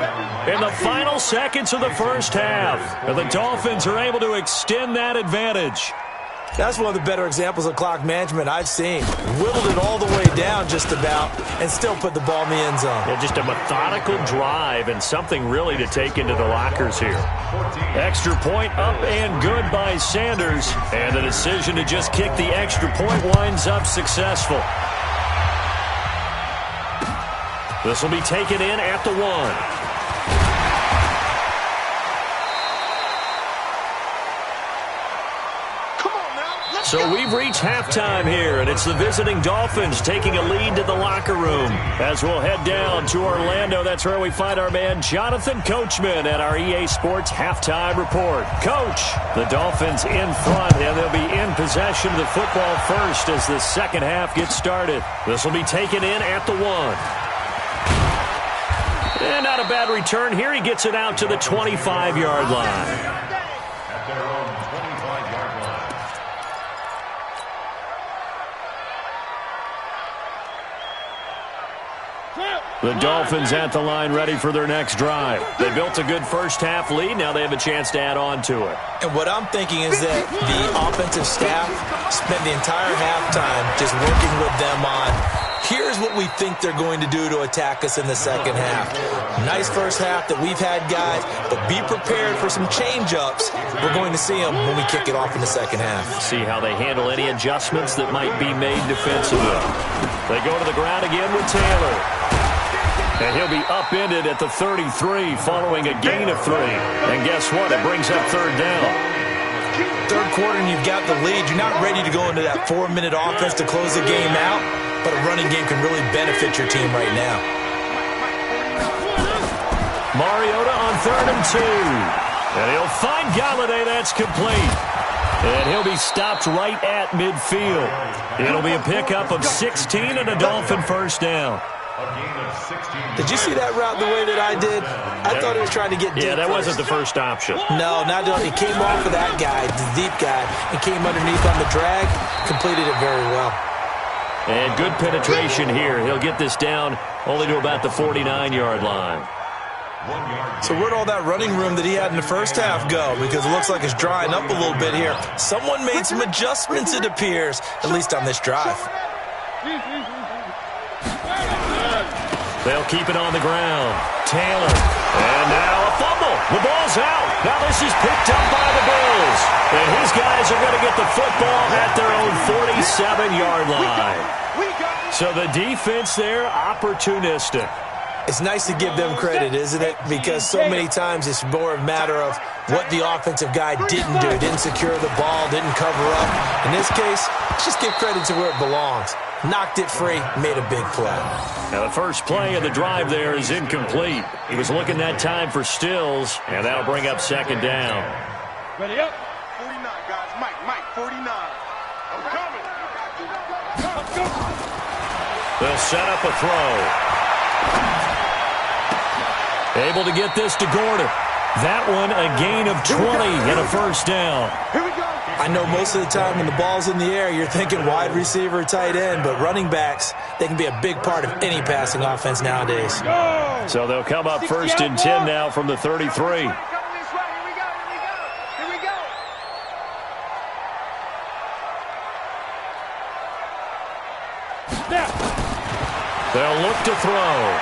in the final seconds of the first half. And the Dolphins are able to extend that advantage. That's one of the better examples of clock management I've seen. Whittled it all the way down just about and still put the ball in the end zone. Yeah, just a methodical drive and something really to take into the lockers here. Extra point up and good by Sanders. And the decision to just kick the extra point winds up successful. This will be taken in at the 1. So we've reached halftime here, and it's the visiting Dolphins taking a lead to the locker room. As we'll head down to Orlando, that's where we find our man Jonathan Coachman at our EA Sports Halftime Report. Coach, the Dolphins in front, and they'll be in possession of the football first as the second half gets started. This will be taken in at the 1. And not a bad return here. He gets it out to the 25-yard line. The Dolphins at the line ready for their next drive. They built a good first-half lead. Now they have a chance to add on to it. And what I'm thinking is that the offensive staff spent the entire halftime just working with them on, here's what we think they're going to do to attack us in the second half. Nice first half that we've had, guys, but be prepared for some change-ups. We're going to see them when we kick it off in the second half. See how they handle any adjustments that might be made defensively. They go to the ground again with Taylor. And he'll be upended at the 33 following a gain of 3. And guess what? It brings up third down. Third quarter and you've got the lead. You're not ready to go into that 4-minute offense to close the game out, but a running game can really benefit your team right now. Mariota on 3rd and 2. And he'll find Galladay. That's complete. And he'll be stopped right at midfield. It'll be a pickup of 16 and a Dolphin first down. Did you see that route the way that I did? I thought he was trying to get deep. Yeah, that wasn't the first option. No, not at all. He came off of that guy, the deep guy, and came underneath on the drag, completed it very well. And good penetration here. He'll get this down only to about the 49-yard line. So where'd all that running room that he had in the first half go? Because it looks like it's drying up a little bit here. Someone made some adjustments, it appears, at least on this drive. They'll keep it on the ground. Taylor. And now a fumble. The ball's out. Now this is picked up by the Bills. And his guys are going to get the football at their own 47-yard line. So the defense there, opportunistic. It's nice to give them credit, isn't it? Because so many times it's more a matter of what the offensive guy didn't do. Didn't secure the ball, didn't cover up. In this case, let's just give credit to where it belongs. Knocked it free, made a big play. Now the first play of the drive there is incomplete. He was looking that time for Stills, and that'll bring up 2nd down. Ready up. 49, guys. Mike, 49. I'm coming. Let's go. They'll set up a throw. Able to get this to Gordon. That one a gain of 20 and a first down. Here we go. I know most of the time when the ball's in the air, you're thinking wide receiver, tight end, but running backs, they can be a big part of any passing offense nowadays. So they'll come up 1st and 10 now from the 33. They'll look to throw.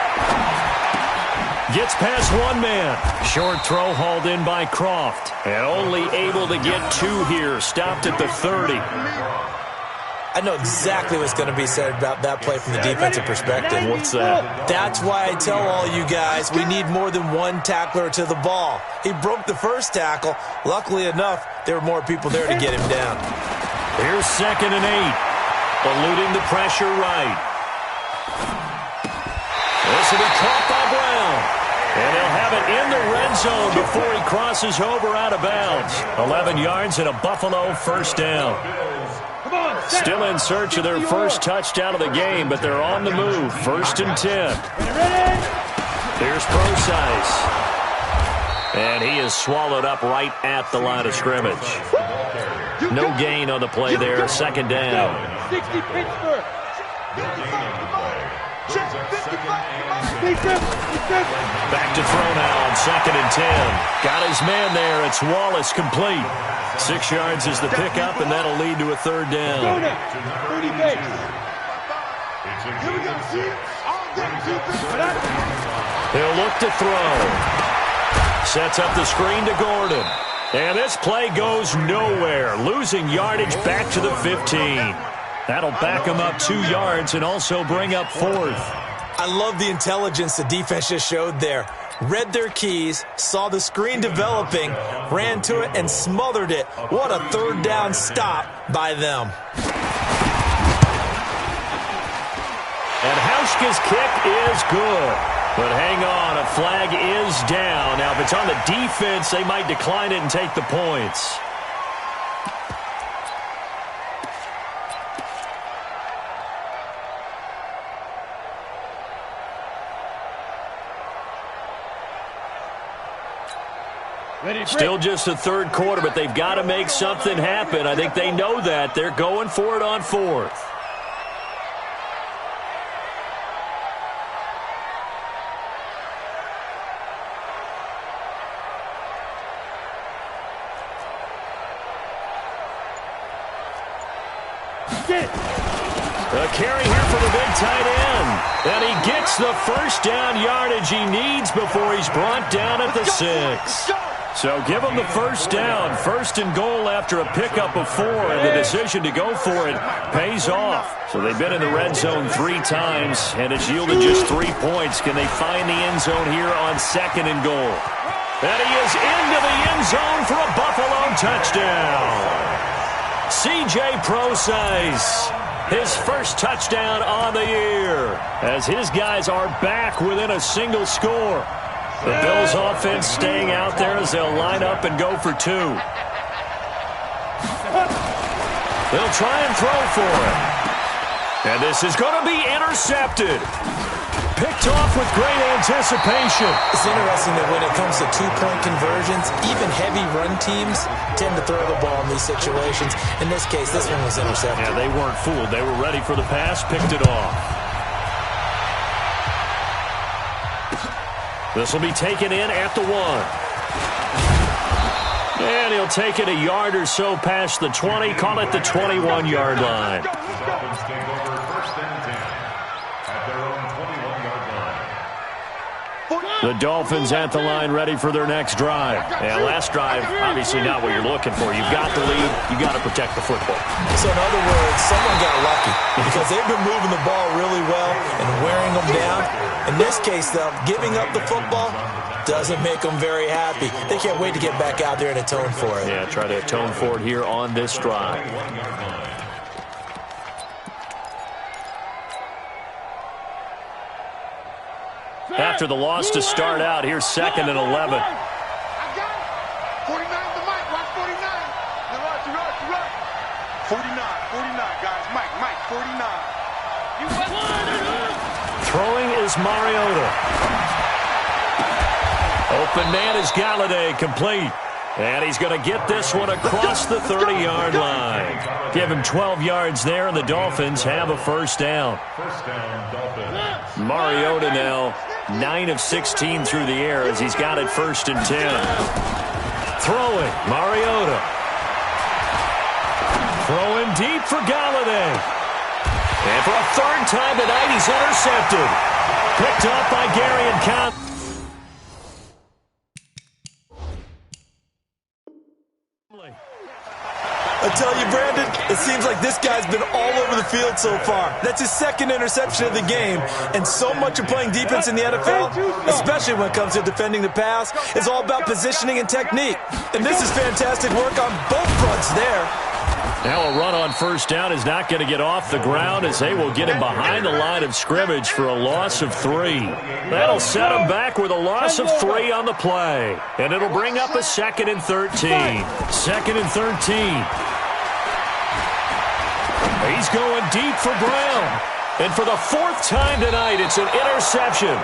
Gets past one man. Short throw hauled in by Croft. And only able to get 2 here. Stopped at the 30. I know exactly what's going to be said about that play from the defensive perspective. What's that? That's why I tell all you guys we need more than one tackler to the ball. He broke the first tackle. Luckily enough, there were more people there to get him down. Here's 2nd and 8. Eluding the pressure right. This will be caught by Brown. And he'll have it in the red zone before he crosses over out of bounds. 11 yards and a Buffalo first down. Still in search of their first touchdown of the game, but they're on the move. 1st and 10. Here's Procise. And he is swallowed up right at the line of scrimmage. No gain on the play there. 2nd down. 60 Pittsburgh. Back to throw now on 2nd and 10. Got his man there. It's Wallace complete. 6 yards is the pickup, and that'll lead to a 3rd down. He'll look to throw. Sets up the screen to Gordon. And this play goes nowhere. Losing yardage back to the 15. That'll back him up 2 yards and also bring up 4th. I love the intelligence the defense just showed there. Read their keys, saw the screen developing, ran to it, and smothered it. What a 3rd down stop by them. And Hauschka's kick is good. But hang on, a flag is down. Now, if it's on the defense, they might decline it and take the points. Still just the 3rd quarter, but they've got to make something happen. I think they know that. They're going for it on 4th. A carry here for the big tight end. And he gets the first down yardage he needs before he's brought down at the 6. So give him the first down. 1st and goal after a pickup of 4, and the decision to go for it pays off. So they've been in the red zone 3 times, and it's yielded just 3 points. Can they find the end zone here on 2nd and goal? And he is into the end zone for a Buffalo touchdown. C.J. Procise, his first touchdown on the year, as his guys are back within a single score. The Bills offense staying out there as they'll line up and go for 2. They'll try and throw for it. And this is going to be intercepted. Picked off with great anticipation. It's interesting that when it comes to two-point conversions, even heavy run teams tend to throw the ball in these situations. In this case, this one was intercepted. Yeah, they weren't fooled. They were ready for the pass, picked it off. This will be taken in at the 1. And he'll take it a yard or so past the 20, call it the 21-yard line. Dolphins take over 1st and 10 at their own 21-yard line. The Dolphins at the line ready for their next drive. And last drive, obviously not what you're looking for. You've got the lead. You've got to protect the football. So in other words, someone got lucky because they've been moving the ball really well and wearing them down. In this case, though, giving up the football doesn't make them very happy. They can't wait to get back out there and atone for it. Yeah, try to atone for it here on this drive. After the loss to start out, here's 2nd and 11. I got it. 49 to Mike. Watch 49. To right. 49, guys. Mike, 49. Throwing is Mariota. Open man is Galladay, complete. And he's going to get this one across the 30-yard line. Give him 12 yards there, and the Dolphins have a first down. First down, Dolphins. Mariota now 9 of 16 through the air as he's got it 1st and 10. Throwing, Mariota. Throwing deep for Galladay. And for a 3rd time tonight, he's intercepted. Picked up by Garyon Conley. I tell you, Brandon, it seems like this guy's been all over the field so far. That's his 2nd interception of the game, and so much of playing defense in the NFL, especially when it comes to defending the pass, is all about positioning and technique. And this is fantastic work on both fronts there. Now a run on 1st down is not going to get off the ground as they will get him behind the line of scrimmage for a loss of 3. That'll set him back with a loss of 3 on the play. And it'll bring up a 2nd and 13. 2nd and 13. He's going deep for Brown. And for the 4th time tonight, it's an interception.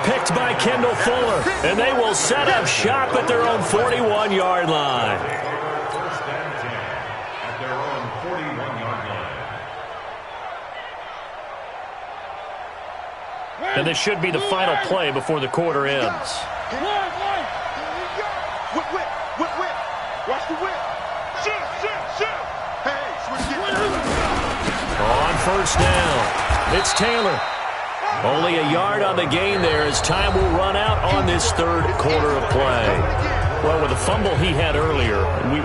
Picked by Kendall Fuller. And they will set up shop at their own 41-yard line. First and 10 at their own 41-yard line. And this should be the final play before the quarter ends. Whip. Watch the whip. Shoot. Hey, switch it. On 1st down, it's Taylor. Only a yard on the gain there as time will run out on this 3rd quarter of play. Well, with the fumble he had earlier,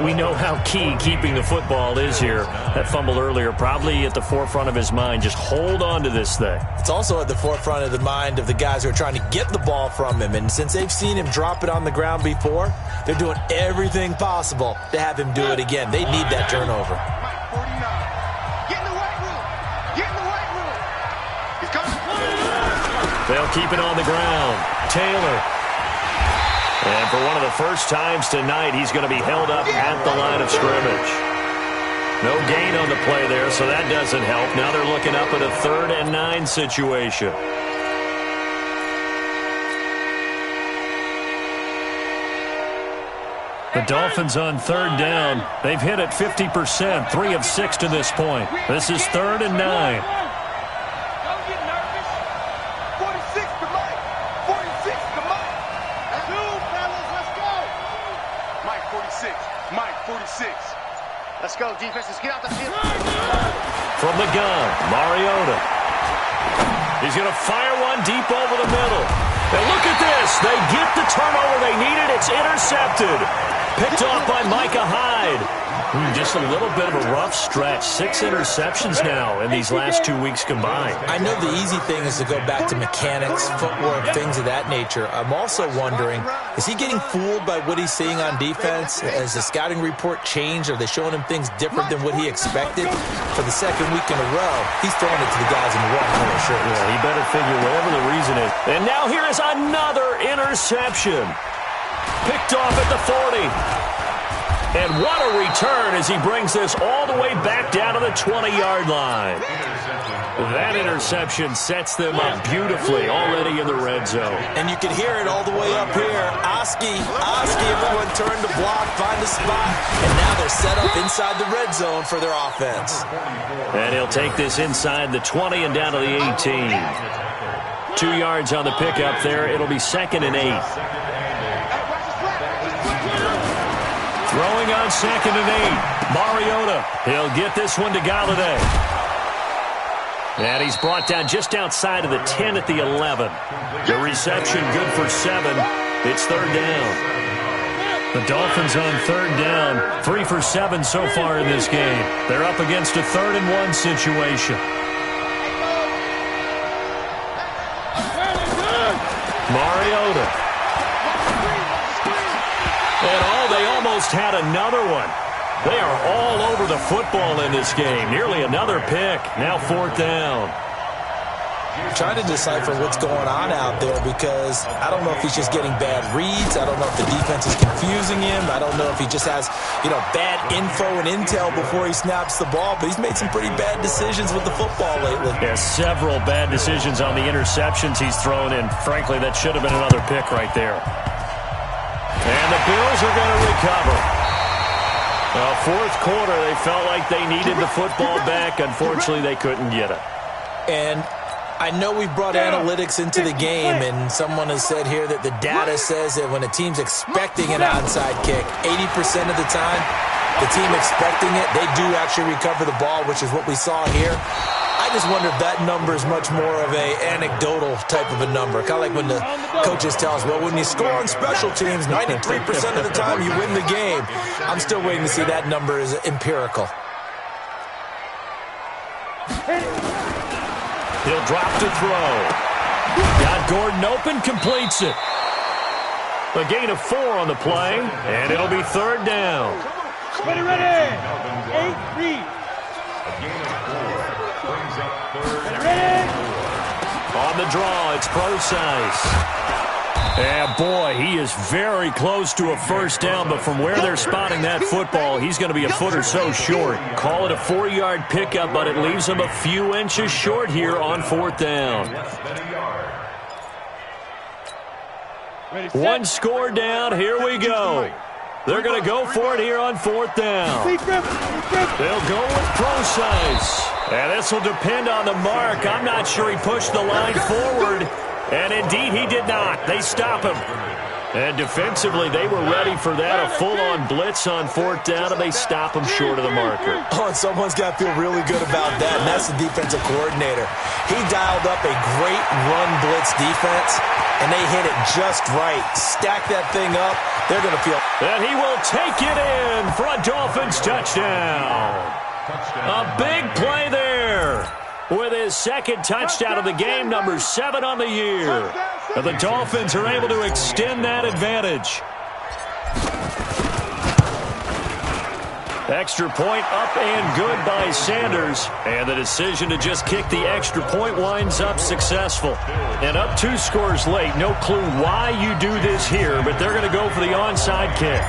we know how key keeping the football is here. That fumble earlier probably at the forefront of his mind. Just hold on to this thing. It's also at the forefront of the mind of the guys who are trying to get the ball from him. And since they've seen him drop it on the ground before, they're doing everything possible to have him do it again. They need that turnover. They'll keep it on the ground. Taylor. And for one of the first times tonight, he's going to be held up at the line of scrimmage. No gain on the play there, so that doesn't help. Now they're looking up at a 3rd and 9 situation. The Dolphins on 3rd down. They've hit it 50%, 3 of 6 to this point. This is 3rd and 9. Let's go, defense. Let's get out the field. From the gun, Mariota. He's going to fire one deep over the middle. And look at this. They get the turnover they needed. It's intercepted. Picked off by Micah Hyde. Just a little bit of a rough stretch. 6 interceptions now in these last 2 weeks combined. I know the easy thing is to go back to mechanics, footwork, things of that nature. I'm also wondering, is he getting fooled by what he's seeing on defense? Has the scouting report changed? Are they showing him things different than what he expected? For the second week in a row, he's throwing it to the guys in the wrong color shirts. Yeah, he better figure whatever the reason is. And now here is another interception. Picked off at the 40. And what a return as he brings this all the way back down to the 20-yard line. That interception sets them up beautifully already in the red zone. And you can hear it all the way up here. Oski, everyone turned to block, find a spot, and now they're set up inside the red zone for their offense. And he'll take this inside the 20 and down to the 18. 2 yards on the pickup there. It'll be 2nd and 8. Throwing on 2nd and 8. Mariota. He'll get this one to Galladay. And he's brought down just outside of the 10 at the 11. The reception good for 7. It's 3rd down. The Dolphins on 3rd down. 3 for 7 so far in this game. They're up against a 3rd and 1 situation. Mariota. And they almost had another one. They are all over the football in this game. Nearly another pick. Now 4th down. I'm trying to decipher what's going on out there because I don't know if he's just getting bad reads. I don't know if the defense is confusing him. I don't know if he just has, bad info and intel before he snaps the ball. But he's made some pretty bad decisions with the football lately. Yeah, several bad decisions on the interceptions he's thrown in. Frankly, that should have been another pick right there. And the Bills are going to recover. Fourth quarter, they felt like they needed the football back. Unfortunately, they couldn't get it. And I know we've brought analytics into the game, and someone has said here that the data says that when a team's expecting an onside kick, 80% of the time, the team expecting it, they do actually recover the ball, which is what we saw here. I just wonder if that number is much more of a anecdotal type of a number. Kind of like when the coaches tell us, well, when you score on special teams, 93% of the time you win the game. I'm still waiting to see that number is empirical. He'll drop to throw. Got Gordon open, completes it. A gain of 4 on the play, and it'll be 3rd down. Ready. 8-3. On the draw, it's Procise. And boy, he is very close to a 1st down, but from where they're spotting that football, he's going to be a foot or so short. Call it a 4-yard pickup, but it leaves him a few inches short here on 4th down. 1 score down, here we go. They're going to go for it here on 4th down. They'll go with Procise. And this will depend on the mark. I'm not sure he pushed the line forward. And indeed, he did not. They stop him. And defensively, they were ready for that. A full-on blitz on 4th down, and they stop him short of the marker. Oh, and someone's got to feel really good about that, and that's the defensive coordinator. He dialed up a great run blitz defense, and they hit it just right. Stack that thing up. They're going to feel. And he will take it in for a Dolphins touchdown. A big play there with his 2nd touchdown of the game, number 7 on the year. And the Dolphins are able to extend that advantage. Extra point up and good by Sanders. And the decision to just kick the extra point winds up successful. And up 2 scores late. No clue why you do this here, but they're going to go for the onside kick.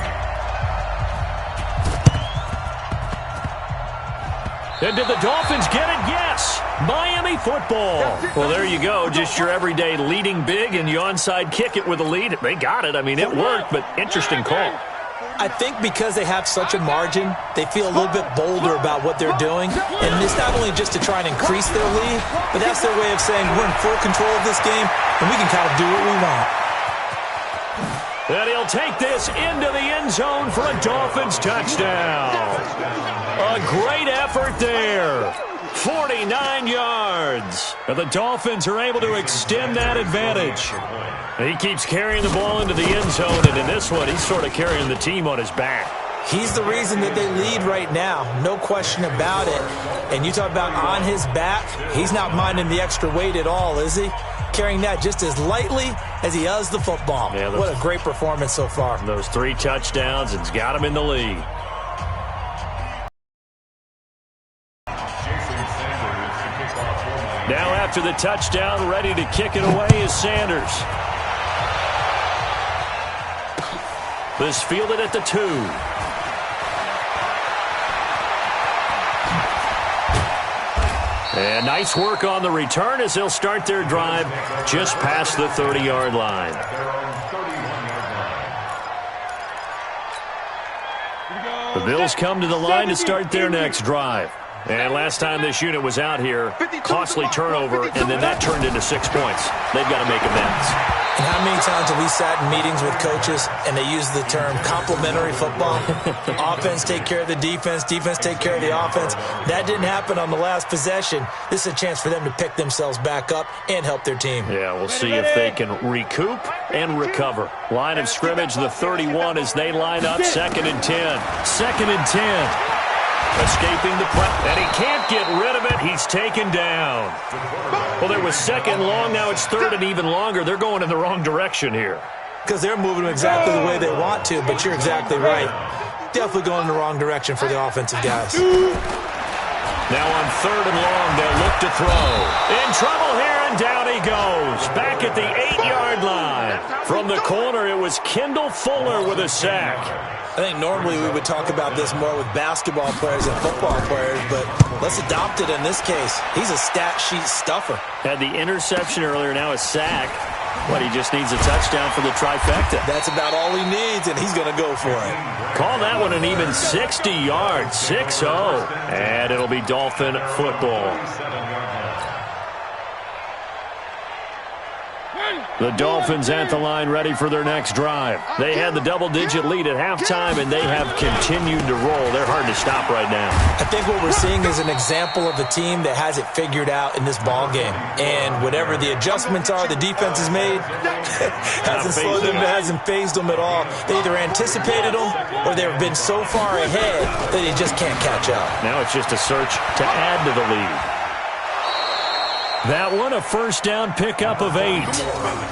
And did the Dolphins get it? Yes. Miami football. Well, there you go. Just your everyday leading big, and you onside kick it with a lead. They got it. I mean, it worked, but interesting call. I think because they have such a margin, they feel a little bit bolder about what they're doing. And it's not only just to try and increase their lead, but that's their way of saying we're in full control of this game, and we can kind of do what we want. And he'll take this into the end zone for a Dolphins touchdown. A great effort there. 49 yards. And the Dolphins are able to extend that advantage. He keeps carrying the ball into the end zone, and in this one, he's sort of carrying the team on his back. He's the reason that they lead right now. No question about it. And you talk about on his back, he's not minding the extra weight at all, is he? Carrying that just as lightly as he does the football. Yeah, what a great performance so far. Those 3 touchdowns, it's got him in the lead. Now after the touchdown, ready to kick it away is Sanders. This fielded at the 2. And nice work on the return as they'll start their drive just past the 30-yard line. The Bills come to the line to start their next drive. And last time this unit was out here, costly turnover, and then that turned into 6 points. They've got to make amends. And how many times have we sat in meetings with coaches and they use the term complementary football? Offense take care of the defense, defense take care of the offense. That didn't happen on the last possession. This is a chance for them to pick themselves back up and help their team. Yeah, we'll see if they can recoup and recover. Line of scrimmage, the 31 as they line up, 2nd and 10. 2nd and 10. Escaping the press, and he can't get rid of it. He's taken down. Well, there was 2nd long. Now it's 3rd and even longer. They're going in the wrong direction here. Because they're moving exactly the way they want to, but you're exactly right. Definitely going in the wrong direction for the offensive guys. Now on 3rd and long, they'll look to throw. In trouble here, and down he goes. Back at the 8-yard line. From the corner, it was Kendall Fuller with a sack. I think normally we would talk about this more with basketball players and football players, but let's adopt it in this case. He's a stat sheet stuffer. Had the interception earlier, now a sack. What, he just needs a touchdown for the trifecta. That's about all he needs, and he's going to go for it. Call that one an even 60 yards, 6-0. And it'll be Dolphin football. The Dolphins at the line ready for their next drive. They had the double-digit lead at halftime, and they have continued to roll. They're hard to stop right now. I think what we're seeing is an example of a team that has it figured out in this ball game. And whatever the adjustments are the defense has made, hasn't slowed them, hasn't phased them at all. They either anticipated them or they've been so far ahead that they just can't catch up. Now it's just a search to add to the lead. That one, a first down pickup of 8.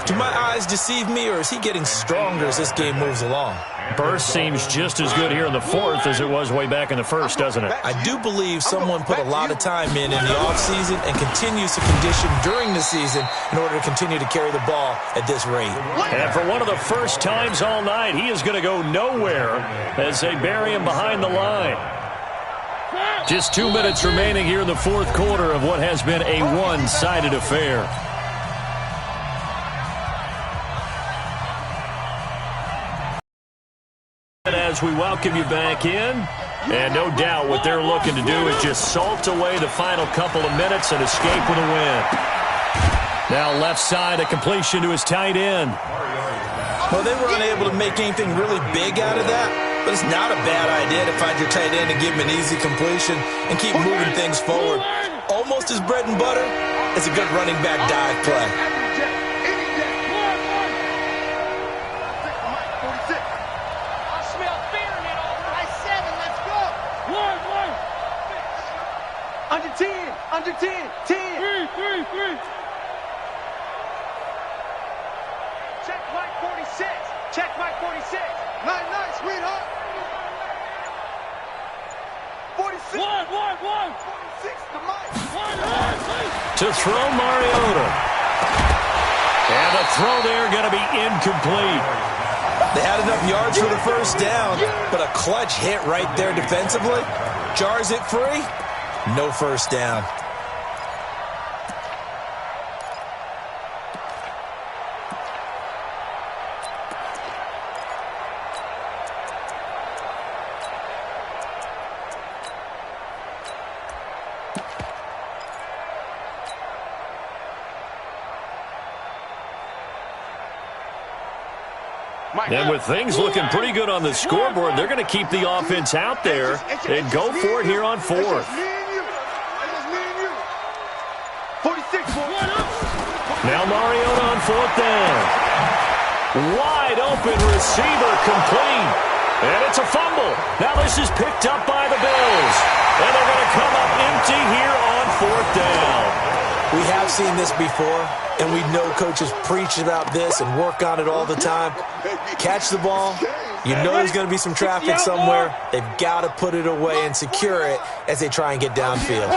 Do my eyes deceive me, or is he getting stronger as this game moves along? Burst seems just as good here in the 4th as it was way back in the 1st, doesn't it? I do believe someone put a lot of time in the offseason and continues to condition during the season in order to continue to carry the ball at this rate. And for one of the first times all night, he is going to go nowhere as they bury him behind the line. Just 2 minutes remaining here in the 4th quarter of what has been a one-sided affair. As we welcome you back in, and no doubt what they're looking to do is just salt away the final couple of minutes and escape with a win. Now left side, a completion to his tight end. Well, they were unable to make anything really big out of that. But it's not a bad idea to find your tight end and give him an easy completion and keep moving things forward. Almost his bread and butter is a good running back dive play. I smell fear in it all. I 7, let's go. 1. Under 10, under 10, 10. 3. Check Mike 46. Check Mike 46. Nice, sweetheart. 46. 1. 46 to Mike. To throw Mariota. And the throw there going to be incomplete. They had enough yards for the first down, but a clutch hit right there defensively. Jars it free. No first down. And with things looking pretty good on the scoreboard, they're going to keep the offense out there and go for it here on 4th. Now Mariota on 4th down. Wide open receiver complete. And it's a fumble. Now This is picked up by the Bills. And they're going to come up empty here on 4th down. We have seen this before, and we know coaches preach about this and work on it all the time. Catch the ball. You know there's going to be some traffic somewhere. They've got to put it away and secure it as they try and get downfield.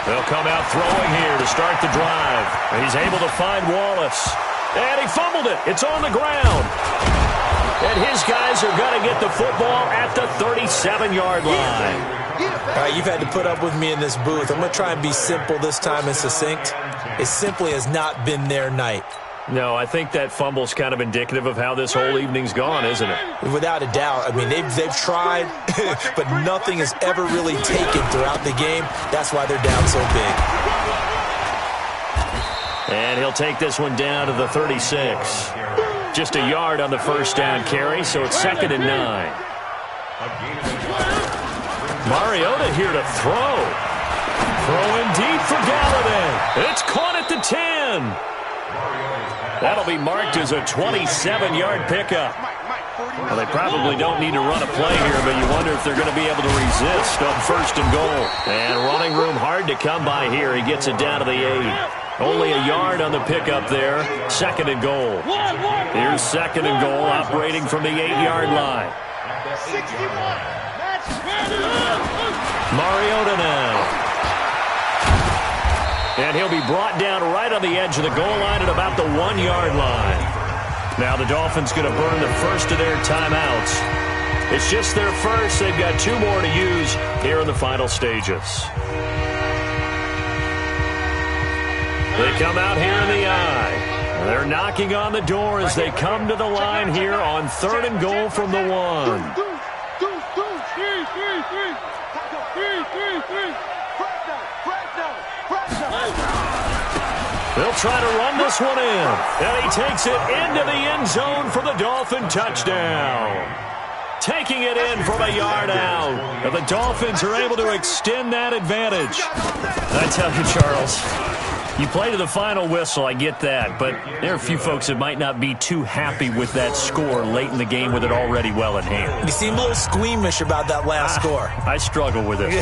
They'll come out throwing here to start the drive. And he's able to find Wallace. And he fumbled it. It's on the ground. And his guys are going to get the football at the 37-yard line. All right, you've had to put up with me in this booth. I'm going to try and be simple this time and succinct. It simply has not been their night. No, I think that fumble's kind of indicative of how this whole evening's gone, isn't it? Without a doubt. I mean, they've tried, but nothing has ever really taken throughout the game. That's why they're down so big. And he'll take this one down to the 36. Just a yard on the first down carry, so it's 2nd and 9. Mariota here to throw. Throwing deep for Galladay. It's caught at the 10. That'll be marked as a 27-yard pickup. Well, they probably don't need to run a play here, but you wonder if they're going to be able to resist on 1st and goal. And running room hard to come by here. He gets it down to the 8. Only a yard on the pickup there. 2nd and goal. Here's 2nd and goal, operating from the 8-yard line. Mariota now. And he'll be brought down right on the edge of the goal line at about the 1-yard line. Now the Dolphins going to burn the first of their timeouts. It's just their first. They've got 2 more to use here in the final stages. They come out here in the eye. They're knocking on the door as they come to the line here on 3rd and goal from the 1. They'll try to run this one in. And he takes it into the end zone for the Dolphin touchdown. Taking it in from a yard out. And the Dolphins are able to extend that advantage. I tell you, Charles, you play to the final whistle, I get that, but there are a few folks that might not be too happy with that score late in the game with it already well in hand. You seem a little squeamish about that last score. I struggle with it.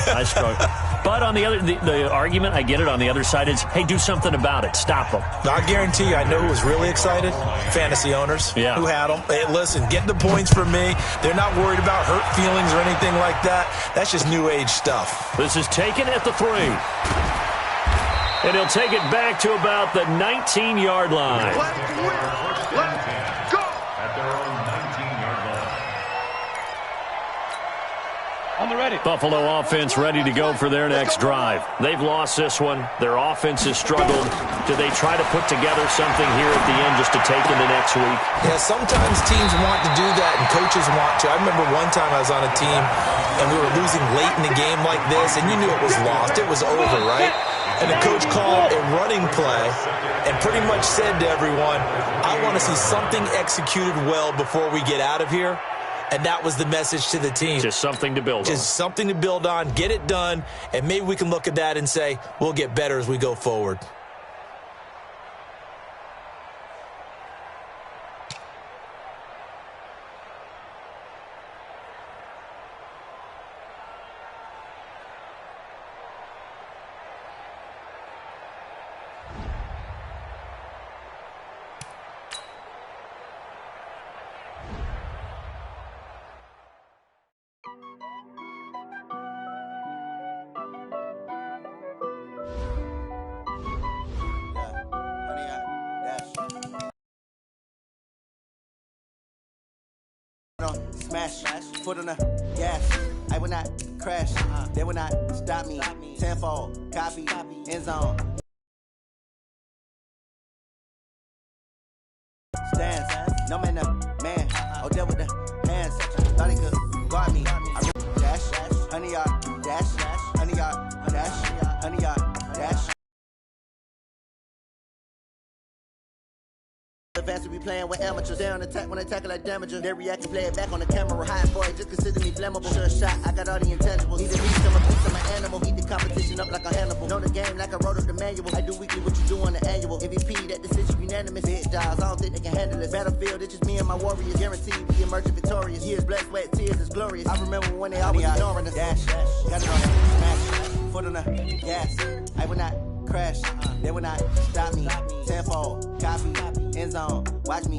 I struggle. But on the other, the argument, I get it, on the other side is, hey, do something about it. Stop them. I guarantee you, I know who was really excited. Fantasy owners who had them. Hey, listen, get the points for me. They're not worried about hurt feelings or anything like that. That's just new age stuff. This is taken at the 3. And he'll take it back to about the 19-yard line. Let's go! At their own 19-yard line. On the ready. Buffalo offense ready to go for their next drive. They've lost this one. Their offense has struggled. Do they try to put together something here at the end just to take into next week? Yeah, sometimes teams want to do that and coaches want to. I remember one time I was on a team and we were losing late in the game like this, and you knew it was lost. It was over, right? And the coach called a running play and pretty much said to everyone, I want to see something executed well before we get out of here. And that was the message to the team. Just something to build on. Just something to build on, get it done, and maybe we can look at that and say, we'll get better as we go forward. Smash, foot on the gas. I will not crash. They will not stop me. Tenfold, copy, end zone. Stands, no man, man. Oh, there with the hands. Thought he could guard me. I dash, 100 yard, dash, 100 yard, dash, 100 yard, dash. Advance, we be playing with amateurs. They on attack when they tackle like damager. They react and play it back on the camera. High boy, just consider me flammable. Sure shot, I got all the intangibles. Need a beast, I'm a beast, I'm an animal. Heat the competition up like a Hannibal. Know the game like I wrote up the manual. I do weekly what you do on the annual. MVP, that decision unanimous. Big dogs, I don't think they can handle it. Battlefield, it's just me and my warriors. Guaranteed, be in emerging victorious. Years, blood, sweat, tears, it's glorious. I remember when they always ignoring us. Dash, got it on smash, foot on the gas. I will not crash, they will not stop me. Tenfold, copy, end zone, watch me.